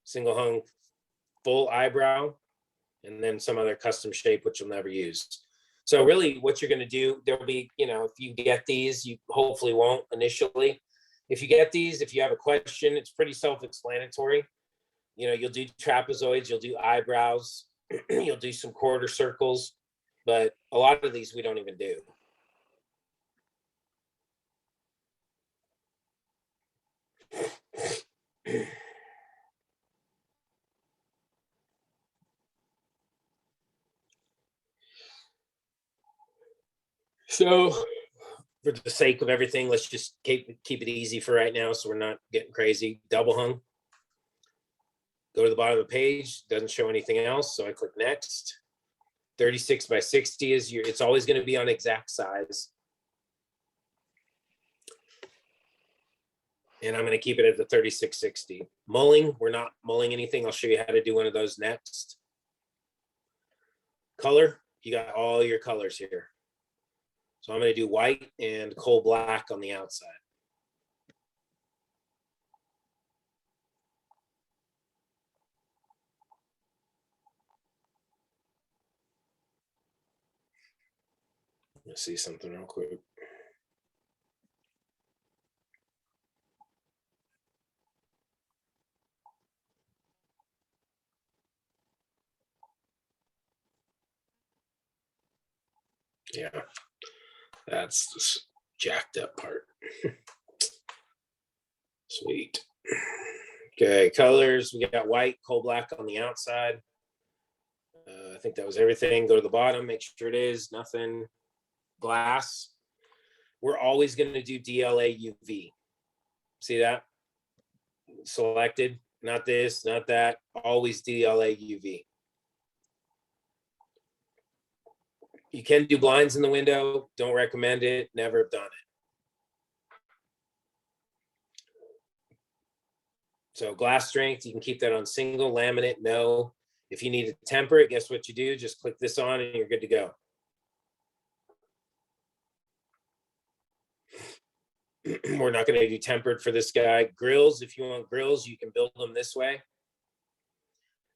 single hung full eyebrow, and then some other custom shape, which you'll never use. So really what you're going to do, there'll be, if you get these, you hopefully won't initially. If you get these, if you have a question, it's pretty self-explanatory. You'll do trapezoids, you'll do eyebrows, you'll do some quarter circles, but a lot of these we don't even do. So for the sake of everything, let's just keep it easy for right now so we're not getting crazy. Double hung. Go to the bottom of the page, doesn't show anything else, so I click next. 36 by 60 is it's always going to be on exact size. And I'm going to keep it at the 3660. Mulling, we're not mulling anything. I'll show you how to do one of those next. Color, you got all your colors here. So I'm going to do white and coal black on the outside. Let's see something real quick. Yeah, that's the jacked up part. Sweet. Okay, colors. We got white, coal black on the outside. I think that was everything. Go to the bottom, make sure it is nothing. Glass. We're always going to do DLA UV. See that? Selected. Not this, not that. Always DLA UV. You can do blinds in the window. Don't recommend it. Never have done it. So glass strength, you can keep that on single. Laminate, no. If you need to temper it, guess what you do? Just click this on and you're good to go. We're not going to do tempered for this guy. Grills, if you want grills, you can build them this way.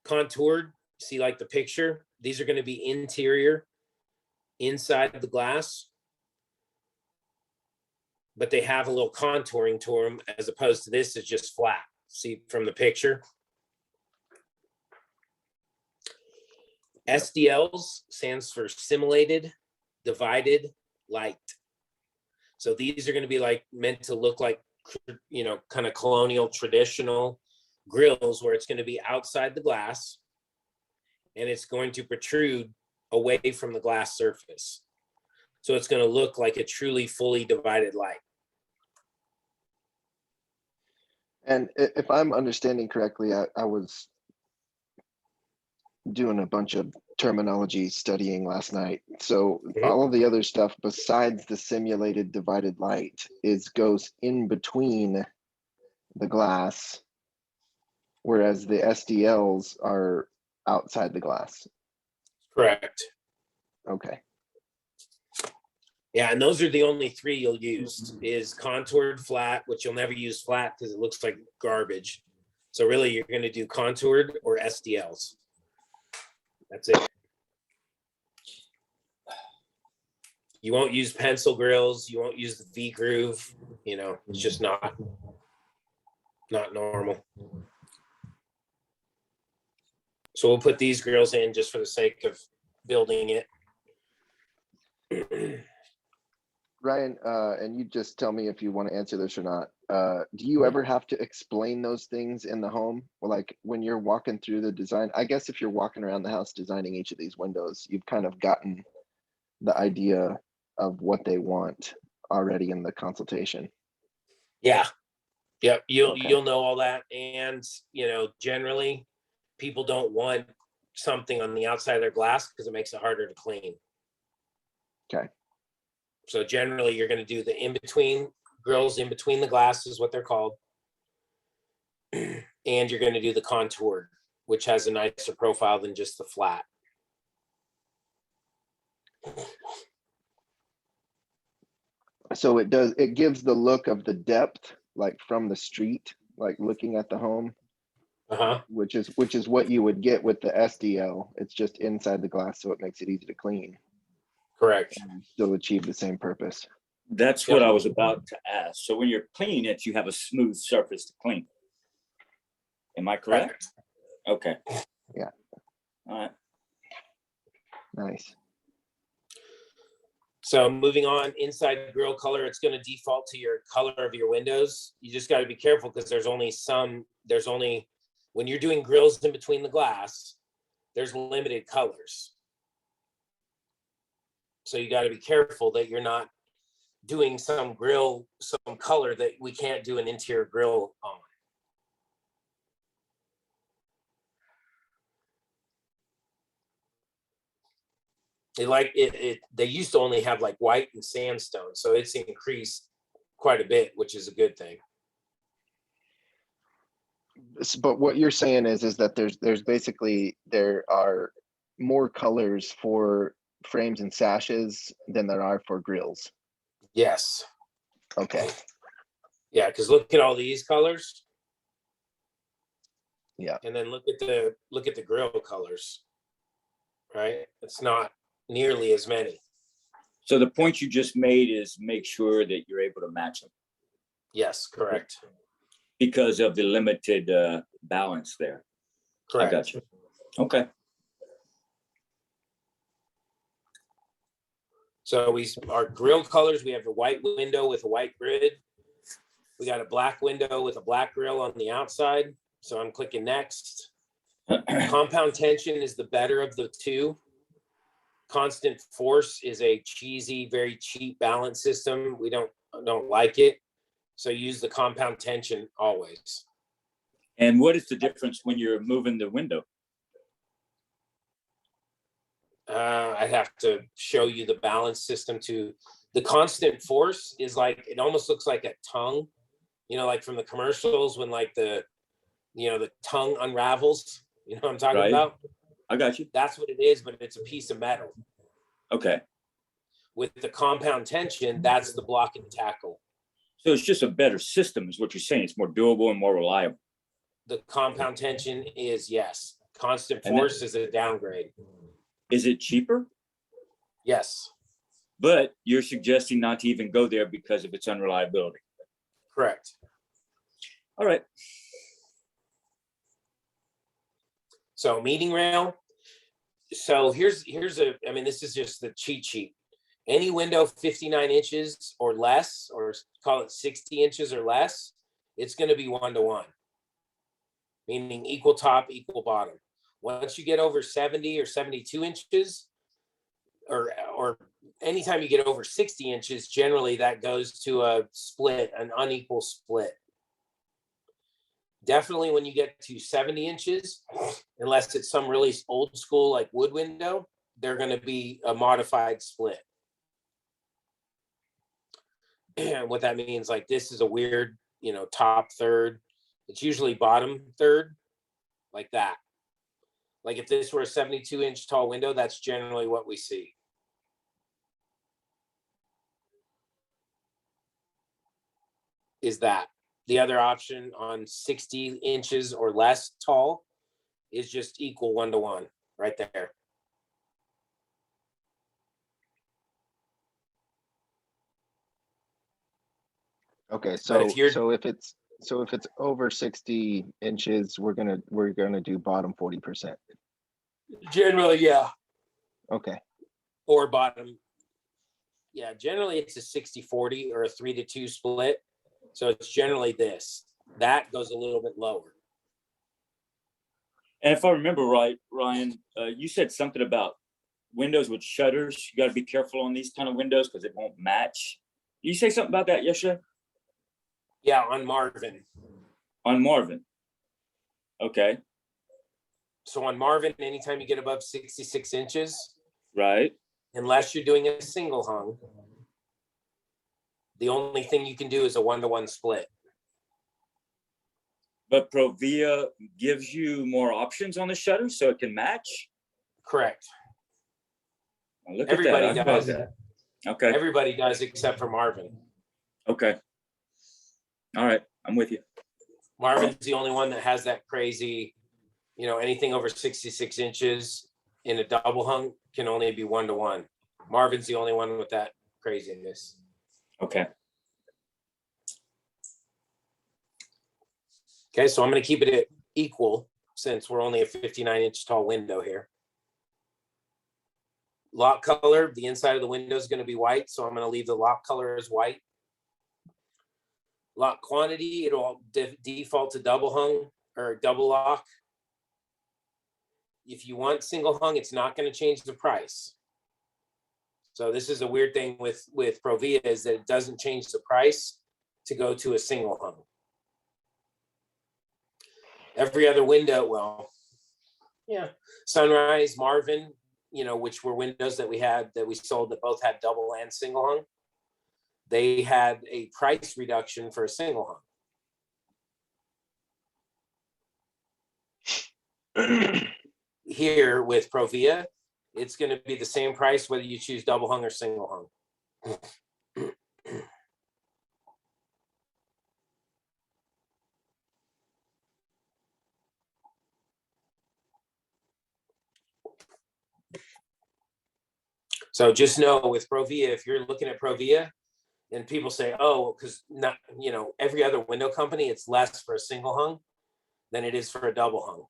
Contoured, see like the picture, these are going to be interior inside the glass, but they have a little contouring to them as opposed to this is just flat. See from the picture. SDLs stands for simulated divided light. So these are going to be like meant to look like, you know, kind of colonial traditional grills where it's going to be outside the glass and it's going to protrude away from the glass surface. So it's going to look like a truly fully divided light. And if I'm understanding correctly, I was doing a bunch of terminology studying last night. So all of the other stuff besides the simulated divided light goes in between the glass, whereas the SDLs are outside the glass. Correct. Okay. Yeah, and those are the only three you'll use is contoured flat, which you'll never use flat because it looks like garbage. So really you're going to do contoured or SDLs. That's it. You won't use pencil grills. You won't use the V groove. You know, it's just not normal. So we'll put these grills in just for the sake of building it. Ryan, and you just tell me if you want to answer this or not. Do you ever have to explain those things in the home? Like when you're walking through the design, I guess if you're walking around the house designing each of these windows, you've kind of gotten the idea of what they want already in the consultation. Yeah. Yep. You'll Okay. you'll know all that. And you know, generally people don't want something on the outside of their glass because it makes it harder to clean. Okay. So generally you're going to do the in-between grills in between the glass is what they're called. And you're going to do the contoured, which has a nicer profile than just the flat. So it gives the look of the depth, like from the street, like looking at the home, which is what you would get with the SDL. It's just inside the glass, so it makes it easy to clean. Correct. And still achieve the same purpose. That's what I was about to ask. So when you're cleaning it, you have a smooth surface to clean. Am I correct? Okay. Yeah. All right. Nice. So moving on, inside grill color, it's going to default to your color of your windows. You just got to be careful because there's only, when you're doing grills in between the glass, there's limited colors. So you got to be careful that you're not doing some color that we can't do an interior grill on. They used to only have like white and sandstone, so it's increased quite a bit, which is a good thing. But what you're saying is that there's basically, there are more colors for frames and sashes than there are for grills. Yes. Okay. Yeah, because look at all these colors. Yeah. And then look at the grill colors. Right? It's not nearly as many. So the point you just made is make sure that you're able to match them. Yes, correct. Because of the limited balance there. Correct. I got you. Okay. So our grill colors, we have a white window with a white grid. We got a black window with a black grill on the outside. So I'm clicking next. Compound tension is the better of the two. Constant force is a cheesy, very cheap balance system. We don't like it. So use the compound tension always. And what is the difference when you're moving the window? I have to show you the balance system too. The constant force is like, it almost looks like a tongue, you know, like from the commercials when like the tongue unravels, you know what I'm talking about? I got you. That's what it is, but it's a piece of metal. Okay. With the compound tension, that's the block and tackle. So it's just a better system is what you're saying. It's more durable and more reliable. The compound tension is, yes. Constant force is a downgrade. Is it cheaper? Yes, But you're suggesting not to even go there because of its unreliability. correct. All right. So meeting rail. So here's I mean, this is just the cheat sheet. Any window 59 inches or less, or call it 60 inches or less, it's going to be 1-to-1, meaning equal top, equal bottom. Once you get over 70 or 72 inches, or anytime you get over 60 inches, generally that goes to a split, an unequal split. Definitely when you get to 70 inches, unless it's some really old school like wood window, they're going to be a modified split. And what that means, like this is a weird, top third. It's usually bottom third, like that. Like if this were a 72-inch tall window, that's generally what we see. Is that the other option on 60 inches or less tall is just equal 1-to-1 right there. Okay, But so if you're if it's over 60 inches, we're gonna do bottom 40%. generally, yeah, Okay, or bottom. Yeah, generally it's a 60-40 or a 3-to-2 split. So it's generally this. That goes a little bit lower. And if I remember right, Ryan, you said something about windows with shutters. You got to be careful on these kind of windows because it won't match. Did you say something about that yesterday? Yeah, on Marvin. On Marvin. Okay. So on Marvin, anytime you get above 66 inches, Right. unless you're doing a single hung, the only thing you can do is a 1-to-1 split. But Provia gives you more options on the shutter so it can match. Correct. Now look Everybody at that. I does. know that. Okay. Everybody does except for Marvin. Okay. All right. I'm with you. Marvin's the only one that has that crazy, anything over 66 inches in a double hung can only be 1-to-1. Marvin's the only one with that craziness. Okay. Okay, so I'm going to keep it at equal since we're only a 59-inch tall window here. Lock color, the inside of the window is going to be white, so I'm going to leave the lock color as white. Lock quantity, it'll default to double hung or double lock. If you want single hung, it's not going to change the price. So this is a weird thing with Provia is that it doesn't change the price to go to a single hung. Every other window, well, yeah, Sunrise, Marvin, which were windows that we sold that both had double and single hung. They had a price reduction for a single hung. Here with Provia, it's going to be the same price whether you choose double hung or single hung. So just know with Provia, if you're looking at Provia and people say, oh, because not, every other window company, it's less for a single hung than it is for a double hung.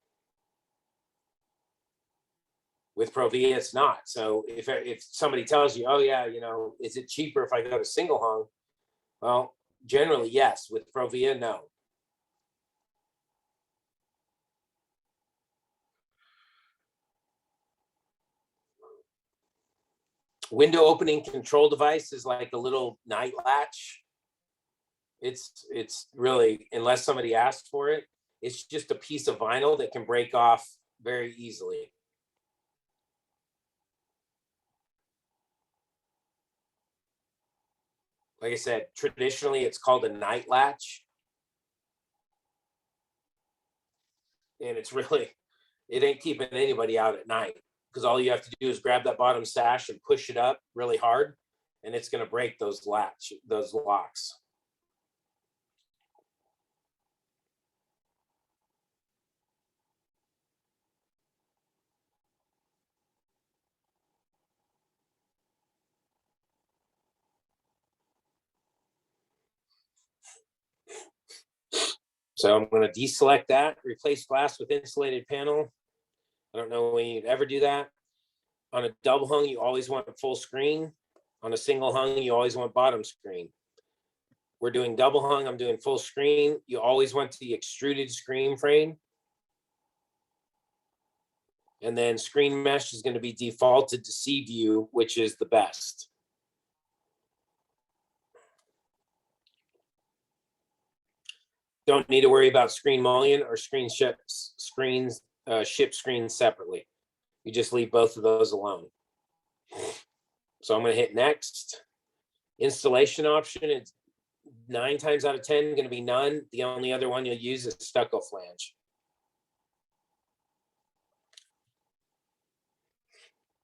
With Provia, it's not. So if somebody tells you, oh yeah, is it cheaper if I go to single hung? Well, generally, yes. With Provia, no. Window opening control device is like a little night latch. It's really, unless somebody asks for it, it's just a piece of vinyl that can break off very easily. Like I said, traditionally it's called a night latch. And it's really, it ain't keeping anybody out at night because all you have to do is grab that bottom sash and push it up really hard and it's going to break those locks. So I'm going to deselect that, replace glass with insulated panel. I don't know when you'd ever do that. On a double hung, you always want a full screen. On a single hung, you always want bottom screen. We're doing double hung, I'm doing full screen. You always want the extruded screen frame. And then screen mesh is going to be defaulted to sea view, which is the best. Don't need to worry about screen mullion or ship screens separately. You just leave both of those alone. So I'm going to hit next. Installation option, it's 9 times out of 10 going to be none. The only other one you'll use is stucco flange.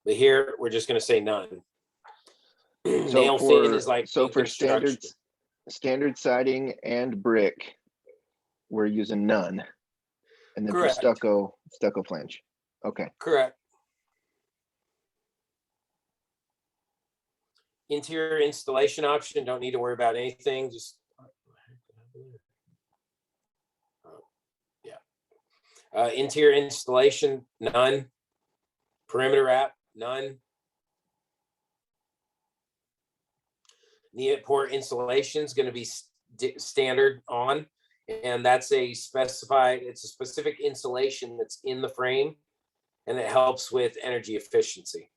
But here we're just going to say none. Nail fin is like so for construction. standard siding and brick, we're using none. And then Correct. for stucco flange. Okay. Correct. Interior installation option, don't need to worry about anything. Just interior installation, none. Perimeter wrap, none. Neat port installation is going to be standard on, and that's a specified, it's a specific insulation that's in the frame, and it helps with energy efficiency.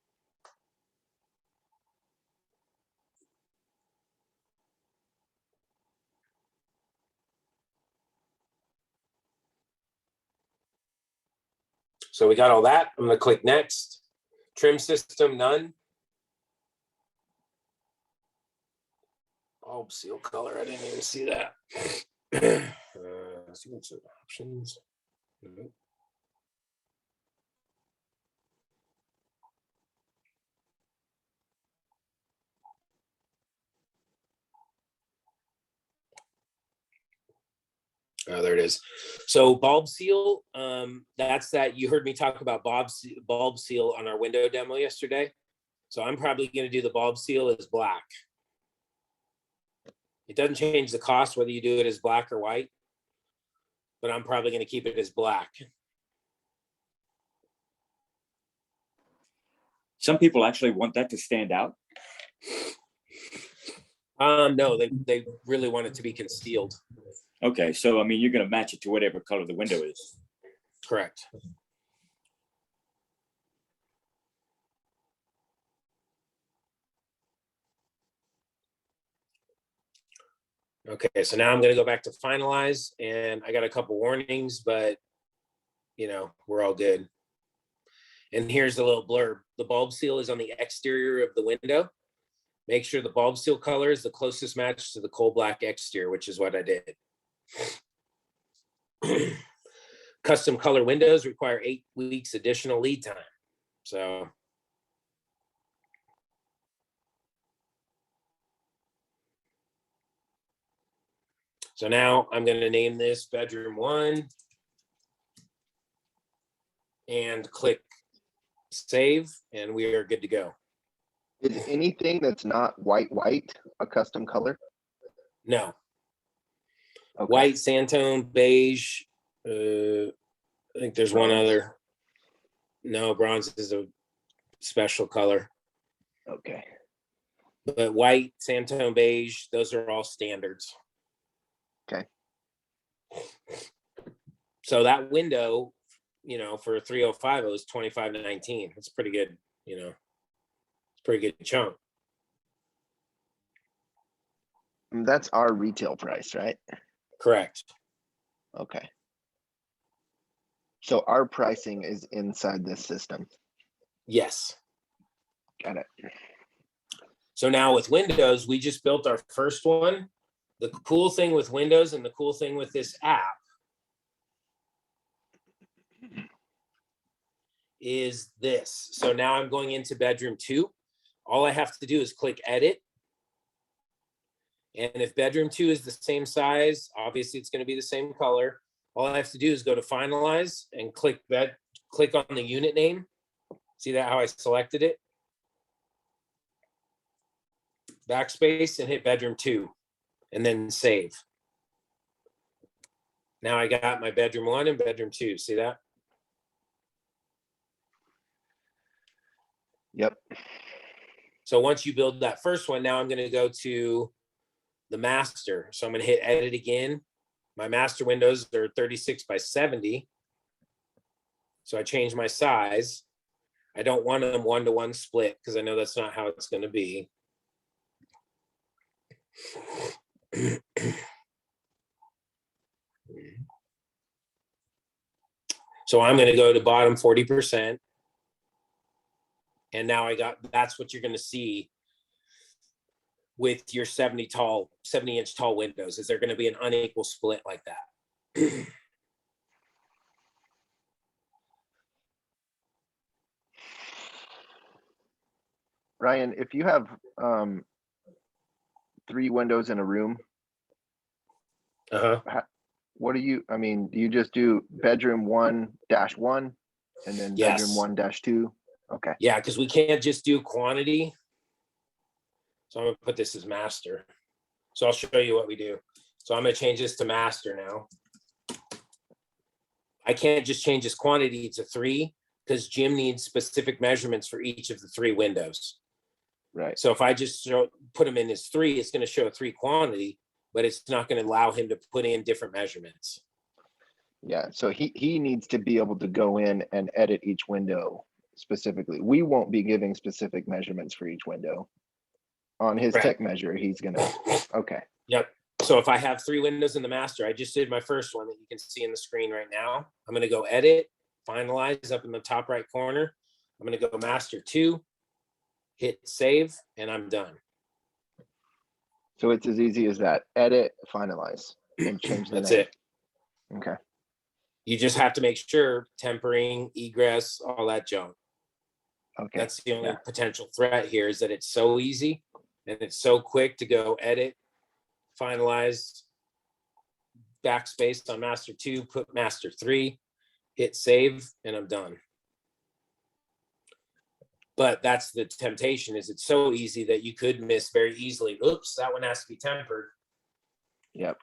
So we got all that. I'm going to click next. Trim system, none. Bulb seal color, I didn't even see that. See what's the options. Oh, there it is. So bulb seal, that's that. You heard me talk about bulb seal on our window demo yesterday. So I'm probably going to do the bulb seal as black. It doesn't change the cost whether you do it as black or white, but I'm probably going to keep it as black. Some people actually want that to stand out. No, they really want it to be concealed. Okay, so I mean, you're going to match it to whatever color the window is. Correct. Okay, so now I'm going to go back to finalize, and I got a couple warnings, but you know, we're all good. And here's the little blurb. The bulb seal is on the exterior of the window. Make sure the bulb seal color is the closest match to the coal black exterior, which is what I did. Custom color windows require 8 weeks additional lead time. So now I'm going to name this bedroom 1 and click save, and we are good to go. Is anything that's not white a custom color? No. Okay. White, Sandtone, beige. I think there's one other. No, bronze is a special color. Okay. But white, Sandtone, beige, those are all standards. Okay. So that window, you know, for 305, it was 25.19. It's pretty good, you know. It's pretty good chunk. That's our retail price, right? Correct. Okay. So our pricing is inside this system. Yes. Got it. So now with Windows, we just built our first one. The cool thing with Windows and the cool thing with this app is this. So now I'm going into bedroom 2. All I have to do is click edit. And if bedroom 2 is the same size, obviously it's going to be the same color. All I have to do is go to finalize and click on the unit name. See that how I selected it? Backspace and hit bedroom 2 and then save. Now I got my bedroom 1 and bedroom 2. See that? Yep. So once you build that first one, now I'm going to go to the master. So I'm going to hit edit again. My master windows are 36 by 70. So I change my size. I don't want them 1-to-1 split because I know that's not how it's going to be. So I'm going to go to bottom 40%. And now that's what you're going to see with your 70-inch tall windows, is they're going to be an unequal split like that. Ryan, if you have 3 windows in a room, what do you, I mean, do you just do bedroom 1-1 and then Yes. bedroom 1-2? Okay. Yeah, because we can't just do quantity. So I'm going to put this as master. So I'll show you what we do. So I'm going to change this to master now. I can't just change this quantity to 3 because Jim needs specific measurements for each of the 3 windows. Right. So if I just put them in as 3, it's going to show a 3 quantity, but it's not going to allow him to put in different measurements. Yeah. So he needs to be able to go in and edit each window specifically. We won't be giving specific measurements for each window. On his Right. tech measure, he's gonna, okay. Yep. So if I have 3 windows in the master, I just did my first one that you can see in the screen right now. I'm going to go edit, finalize up in the top right corner. I'm going to go master 2, hit save, and I'm done. So it's as easy as that. Edit, finalize, and change the That's name. it. Okay. You just have to make sure tempering, egress, all that junk. Okay. That's the only Yeah. potential threat here, is that it's so easy and it's so quick to go edit, finalize, backspace on master 2, put master 3, hit save, and I'm done. But that's the temptation, is it's so easy that you could miss very easily. Oops, that one has to be tempered. Yep.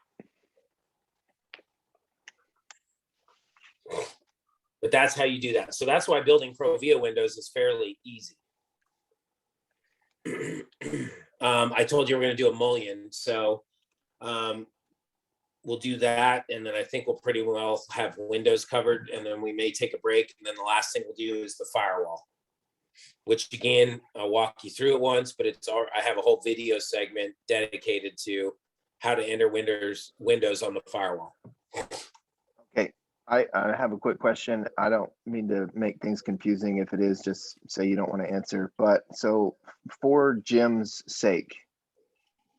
But that's how you do that. So that's why building Provia windows is fairly easy. I told you we're going to do a mullion, so we'll do that, and then I think we'll pretty well have windows covered, and then we may take a break, and then the last thing we'll do is the firewall, which again, I'll walk you through it once, but I have a whole video segment dedicated to how to enter windows on the firewall. Okay. I have a quick question. I don't mean to make things confusing. If it is, just say you don't want to answer. But so for Jim's sake,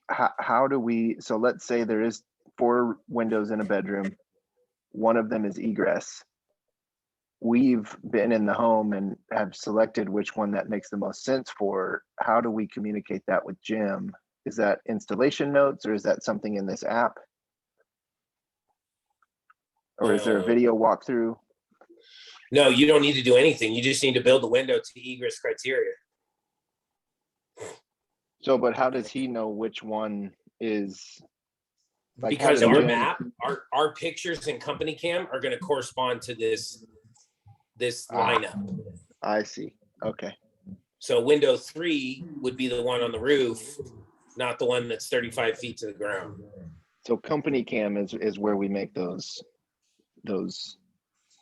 how do we, so let's say there is 4 windows in a bedroom. One of them is egress. We've been in the home and have selected which one that makes the most sense for. How do we communicate that with Jim? Is that installation notes, or is that something in this app? Or is there a video walkthrough? No, you don't need to do anything. You just need to build the window to egress criteria. So, but how does he know which one is? Like, because how does our Jim- map, our pictures in company cam are going to correspond to this lineup. I see. Okay. So window 3 would be the one on the roof, not the one that's 35 feet to the ground. So company cam is where we make those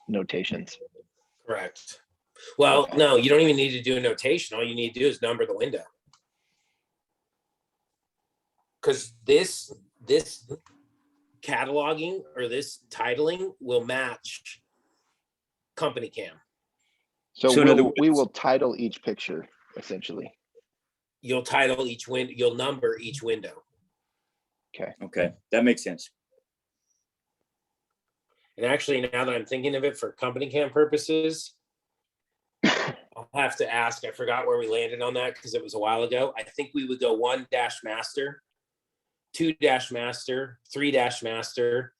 notations. Correct. Well, Okay. no, you don't even need to do a notation. All you need to do is number the window. Because this cataloging or this titling will match company cam. So, So in other we words- will title each picture essentially. You'll title each window, you'll number each window. Okay, that makes sense. And actually, now that I'm thinking of it for company cam purposes, I'll have to ask, I forgot where we landed on that because it was a while ago. I think we would go 1-master, 2-master, 3-master,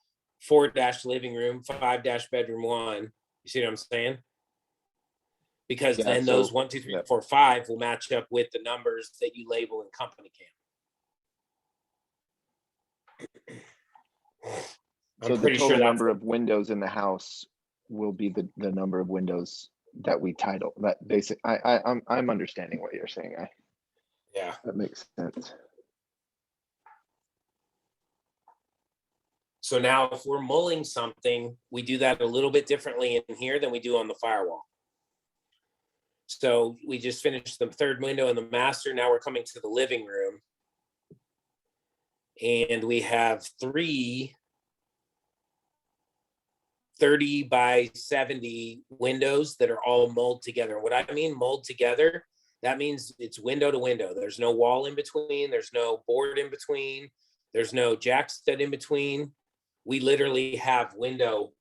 4-living room, 5-bedroom 1. You see what I'm saying? Because Yeah, then so- those 1, 2, 3, 4, 5 will match up with the numbers that you label in company cam. So I'm the pretty sure total that's number of windows in the house will be the number of windows that we title, that basic, I'm understanding what you're saying. yeah. That makes sense. So now if we're mulling something, we do that a little bit differently in here than we do on the firewall. So we just finished the third window in the master. Now we're coming to the living room. And we have 3 30 by 70 windows that are all mulled together. What I mean mulled together, that means it's window to window. There's no wall in between. There's no board in between. There's no jack stud in between. We literally have window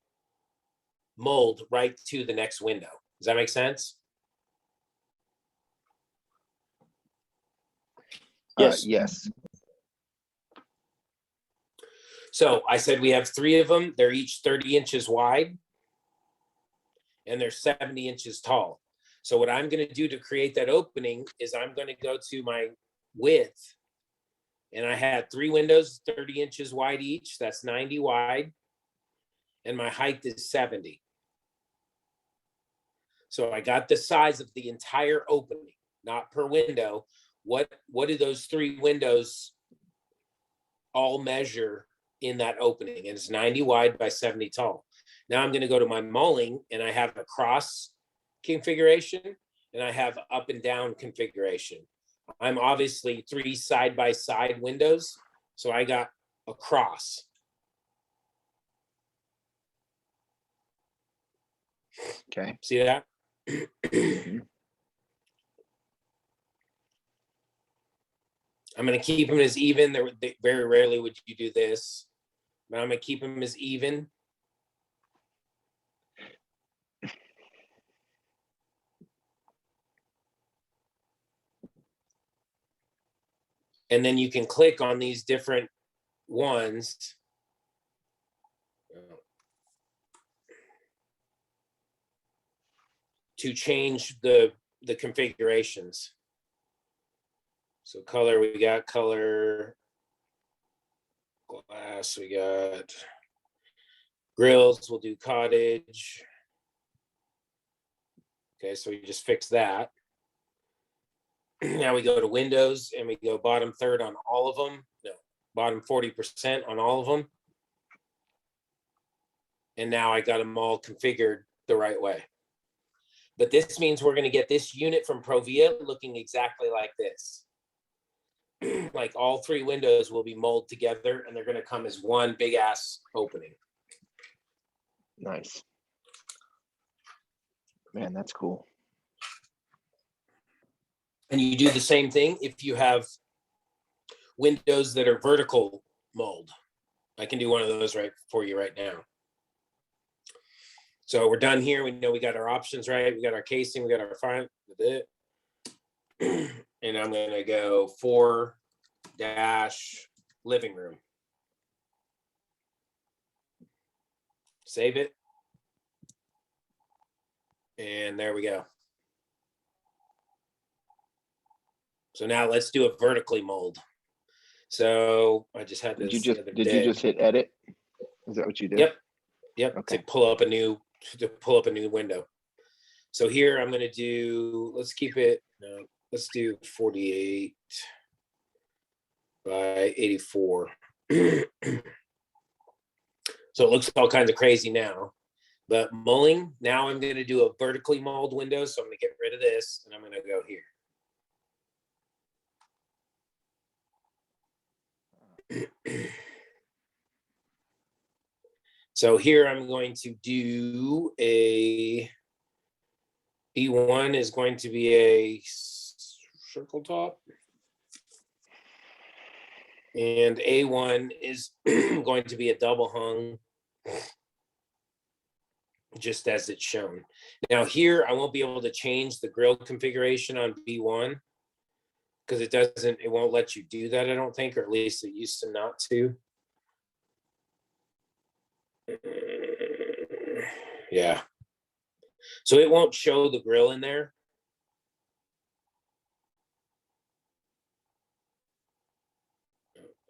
mold right to the next window. Does that make sense? Yes. Yes. So I said we have 3 of them. They're each 30 inches wide and they're 70 inches tall. So what I'm going to do to create that opening is I'm going to go to my width, and I had 3 windows, 30 inches wide each. That's 90 wide. And my height is 70. So I got the size of the entire opening, not per window. What do those 3 windows all measure in that opening? And it's 90 wide by 70 tall. Now I'm going to go to my mulling, and I have a cross configuration and I have up and down configuration. I'm obviously 3 side-by-side windows. So I got a cross. Okay. See that? I'm going to keep them as even. Very rarely would you do this, but I'm going to keep them as even. And then you can click on these different ones. To change the configurations. So color, we got color, glass, we got grills, we'll do cottage. Okay, so we just fix that. Now we go to windows and we go bottom third on all of them. No, bottom 40% on all of them. And now I got them all configured the right way. But this means we're going to get this unit from Provia looking exactly like this. Like all 3 windows will be molded together and they're going to come as one big ass opening. Nice. Man, that's cool. And you do the same thing if you have windows that are vertical mold. I can do one of those right for you right now. So we're done here. We know we got our options right. We got our casing. We got our front. And I'm going to go 4- living room. Save it. And there we go. So now let's do a vertically mold. So I just had this. Did you just hit edit? Is that what you did? Yep. Okay. To pull up a new window. So here I'm going to do, let's do 48 by 84. So it looks all kinds of crazy now, but mulling, now I'm going to do a vertically mold window. So I'm going to get rid of this and I'm going to go here. So here I'm going to do a B1 is going to be a circle top. And A1 is going to be a double hung, just as it's shown. Now here, I won't be able to change the grill configuration on B1 because it won't let you do that, I don't think, or at least it used to not to. Yeah. So it won't show the grill in there.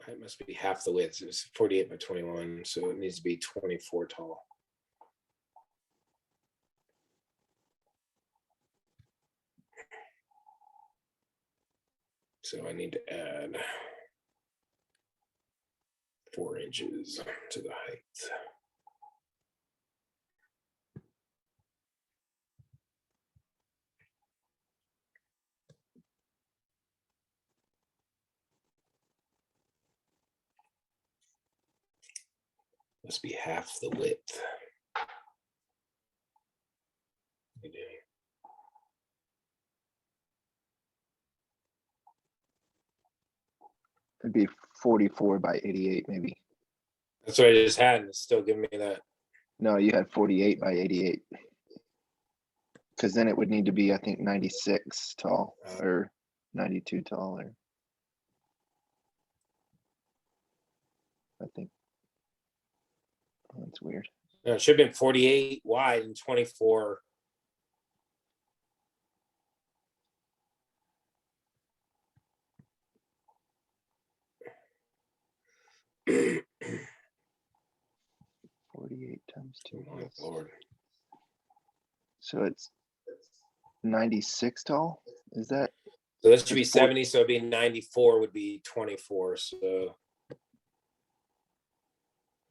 It must be half the width. It's 48 by 21, so it needs to be 24 tall. So I need to add 4 inches to the height. Must be half the width. It'd be 44 by 88, maybe. That's what I just had, and it's still giving me that. No, you had 48 by 88. Because then it would need to be, I think, 96 tall or 92 tall, or I think. Oh, that's weird. No, it should have been 48 wide and 24. Oh 48 times 2. my Lord. So it's 96 tall? Is that? So that should be It's four- 70, so it'd be 94 would be 24. So, oh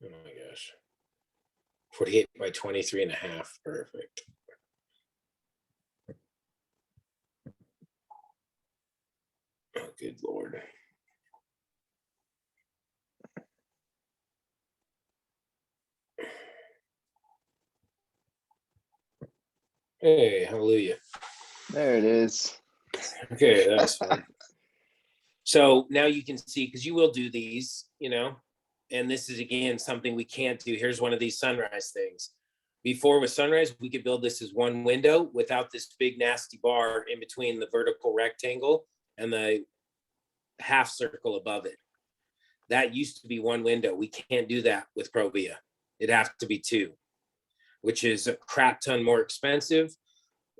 my gosh. 48 by 23 and a half. Perfect. Oh, good Lord. Hey, hallelujah. There it is. Okay, that's fine. So now you can see, because you will do these, and this is again something we can't do. Here's one of these sunrise things. Before with sunrise, we could build this as one window without this big nasty bar in between the vertical rectangle and the half circle above it. That used to be one window. We can't do that with Provia. It'd have to be 2, which is a crap ton more expensive.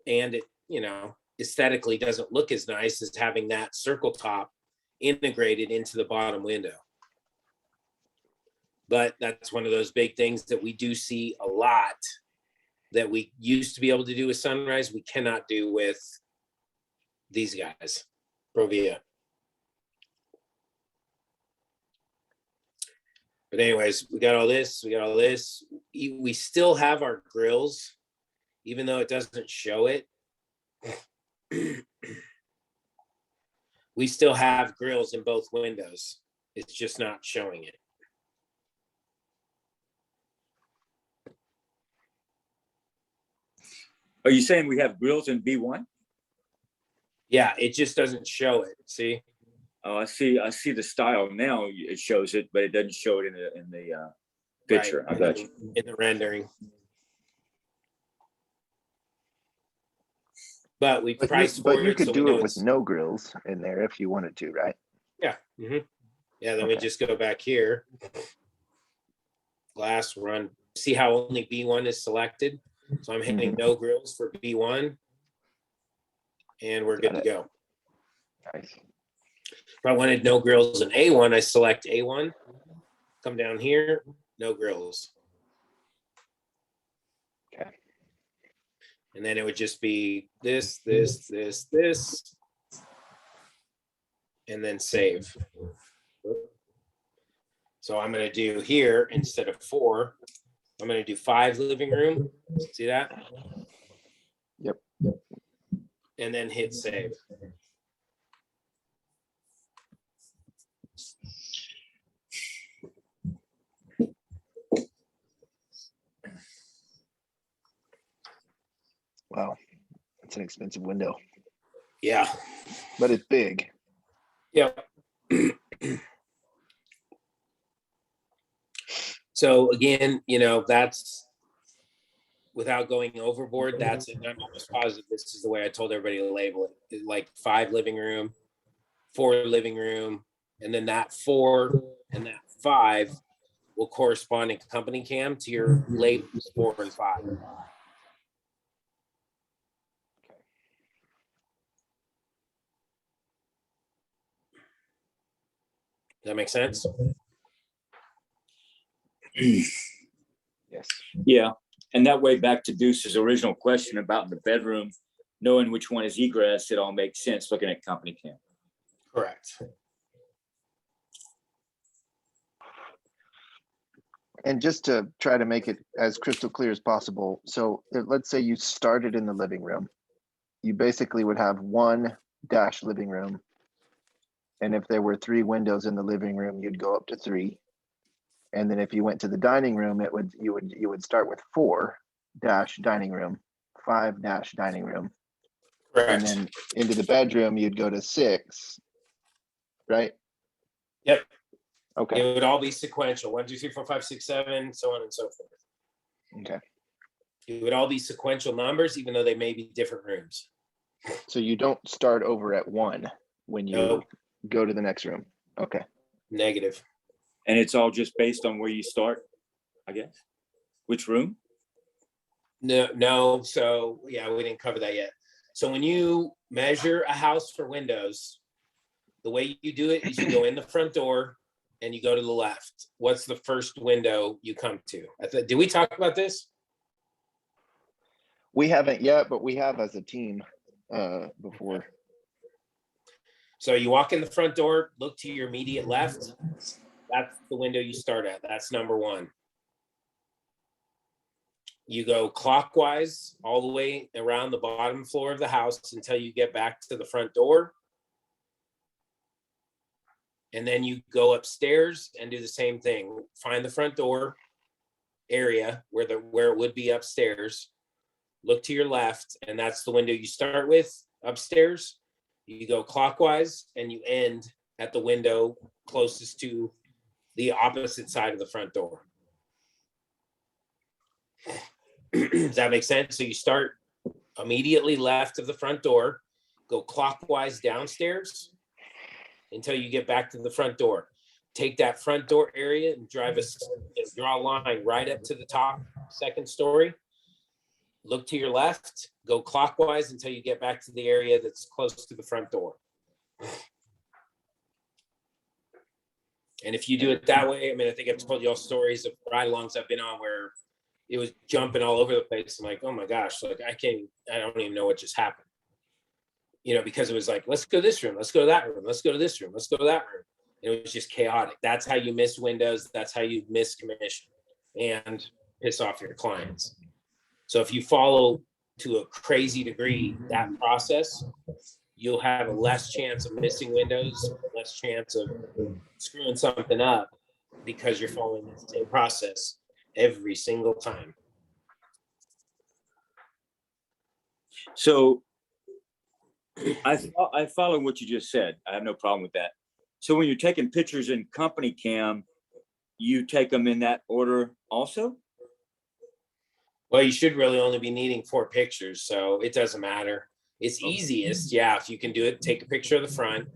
And it, aesthetically doesn't look as nice as having that circle top integrated into the bottom window. But that's one of those big things that we do see a lot that we used to be able to do with sunrise. We cannot do with these guys, Provia. But anyways, we got all this. We still have our grills, even though it doesn't show it. We still have grills in both windows. It's just not showing it. Are you saying we have grills in B1? Yeah, it just doesn't show it. See? Oh, I see the style now. It shows it, but it doesn't show it in the picture. Right, I got you. in the rendering. But we priced for it. But you could so do it with no grills in there if you wanted to, right? Yeah. Yeah, then we just go back here. Glass run. See how only B1 is selected? So I'm hitting no grills for B1. And we're good to go. Nice. If I wanted no grills in A1, I select A1. Come down here, no grills. Okay. And then it would just be this, and then save. So I'm going to do here, instead of 4, I'm going to do 5 living room. See that? Yep. And then hit save. Wow. That's an expensive window, Yeah. but it's big. Yep. So again, that's without going overboard. That's it. I'm almost positive this is the way I told everybody to label it. It's like 5 living room, 4 living room, and then that 4 and that 5 will correspond in company cam to your labels 4 and 5. that make sense? Yes. Yeah, and that way back to Deuce's original question about the bedroom, knowing which one is egress, it all makes sense looking at company cam. Correct. And just to try to make it as crystal clear as possible, so let's say you started in the living room. You basically would have one dash living room. And if there were 3 windows in the living room, you'd go up to 3. And then if you went to the dining room, you would start with 4 dash dining room, 5 dash dining room. And Correct. then into the bedroom, you'd go to 6, right? Yep. Okay. It would all be sequential. 1, 2, 3, 4, 5, 6, 7, so on and so forth. Okay. It would all be sequential numbers, even though they may be different rooms. So you don't start over at 1 when you Nope. go to the next room. Okay. Negative. And it's all just based on where you start, I guess. Which room? No. So yeah, we didn't cover that yet. So when you measure a house for windows, the way you do it is you go in the front door and you go to the left. What's the first window you come to? Did we talk about this? We haven't yet, but we have as a team before. So you walk in the front door, look to your immediate left. That's the window you start at. That's number 1. You go clockwise all the way around the bottom floor of the house until you get back to the front door. And then you go upstairs and do the same thing. Find the front door area where it would be upstairs. Look to your left, and that's the window you start with upstairs. You go clockwise and you end at the window closest to the opposite side of the front door. Does that make sense? So you start immediately left of the front door, go clockwise downstairs until you get back to the front door. Take that front door area and draw a line right up to the top, second story. Look to your left, go clockwise until you get back to the area that's close to the front door. And if you do it that way, I mean, I think I've told you all stories of ride-alongs I've been on where it was jumping all over the place. I'm like, oh my gosh, like I don't even know what just happened. Because it was like, let's go to this room, let's go to that room, let's go to this room, let's go to that room. It was just chaotic. That's how you miss windows. That's how you miss commission and piss off your clients. So if you follow to a crazy degree that process, you'll have a less chance of missing windows, less chance of screwing something up because you're following the same process every single time. So I follow what you just said. I have no problem with that. So when you're taking pictures in company cam, you take them in that order also? Well, you should really only be needing 4 pictures, so it doesn't matter. It's easiest, yeah, if you can do it, take a picture of the front,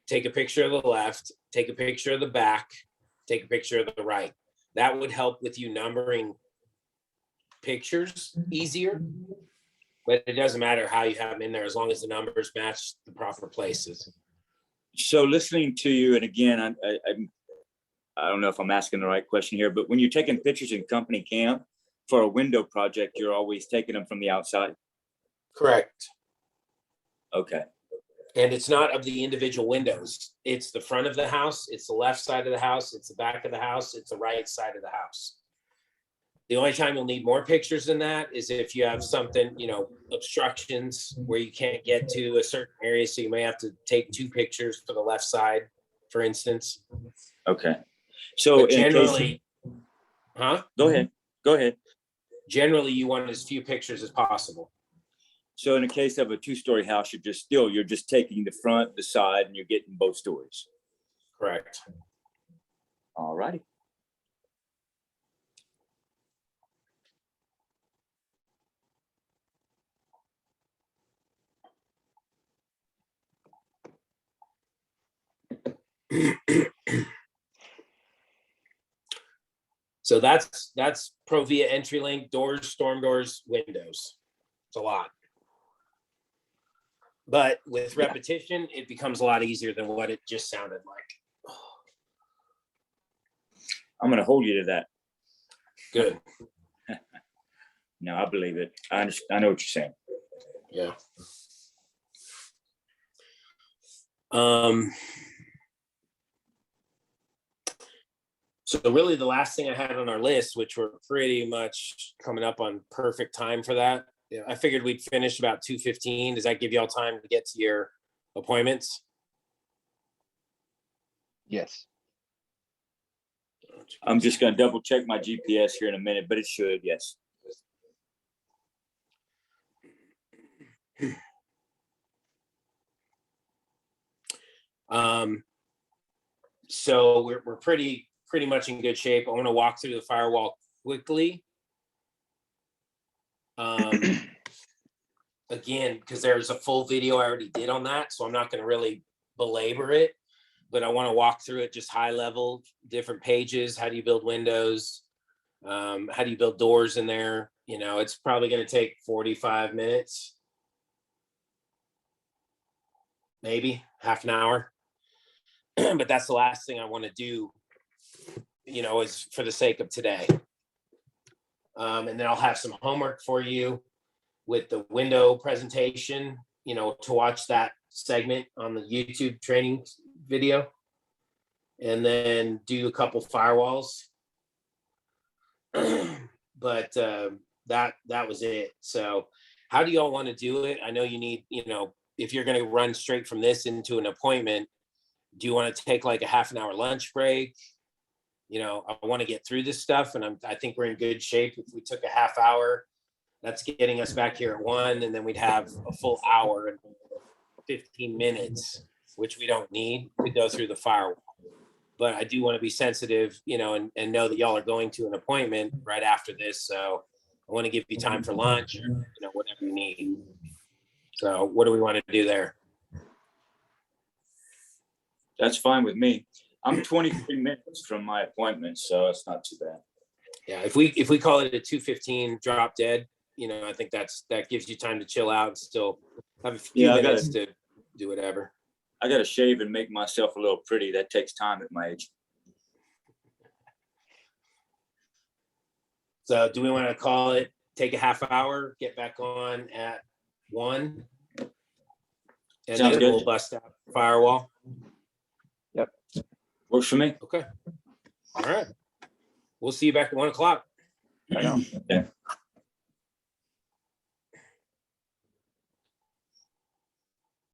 take a picture of the left, take a picture of the back, take a picture of the right. That would help with you numbering pictures easier, but it doesn't matter how you have them in there as long as the numbers match the proper places. So listening to you, and again, I don't know if I'm asking the right question here, but when you're taking pictures in company cam for a window project, you're always taking them from the outside? Correct. Okay. And it's not of the individual windows. It's the front of the house, it's the left side of the house, it's the back of the house, it's the right side of the house. The only time you'll need more pictures than that is if you have something, obstructions where you can't get to a certain area. So you may have to take 2 pictures for the left side, for instance. Okay. So But generally, Go ahead. Generally, you want as few pictures as possible. So in the case of a 2-story house, you're just taking the front, the side, and you're getting both stories. Correct. All righty. So that's Provia Entrylink doors, storm doors, windows. It's a lot. But with repetition, it becomes a lot easier than what it just sounded like. I'm gonna hold you to that. Good. No, I believe it. I understand. I know what you're saying. Yeah. So really the last thing I had on our list, which we're pretty much coming up on perfect time for that. Yeah, I figured we'd finish about 2:15. Does that give y'all time to get to your appointments? Yes. I'm just gonna double check my GPS here in a minute, but it should, yes. So we're pretty much in good shape. I want to walk through the firewall quickly. Again, because there's a full video I already did on that, so I'm not going to really belabor it, but I want to walk through it just high level, different pages. How do you build windows? How do you build doors in there? You know, it's probably going to take 45 minutes, maybe half an hour. But that's the last thing I want to do, you know, is for the sake of today. And then I'll have some homework for you with the window presentation, you know, to watch that segment on the YouTube training video, and then do a couple firewalls. But that was it. So how do y'all want to do it? I know you need, you know, if you're going to run straight from this into an appointment, do you want to take like a half an hour lunch break? You know, I want to get through this stuff, and I think we're in good shape. If we took a half hour, that's getting us back here at 1, and then we'd have a full hour and 15 minutes, which we don't need to go through the firewall. But I do want to be sensitive, you know, and know that y'all are going to an appointment right after this. So I want to give you time for lunch, or, you know, whatever you need. So what do we want to do there? That's fine with me. I'm 23 minutes from my appointment, so it's not too bad. Yeah, if we call it a 2:15 drop dead, you know, I think that gives you time to chill out and still have a few minutes to do whatever. I got to shave and make myself a little pretty. That takes time at my age. So do we want to call it, take a half hour, get back on at 1? And Sounds then good. we'll bust out the firewall. Yep. Works for me. Okay. All right. We'll see you back at 1 o'clock. Right on. Yeah.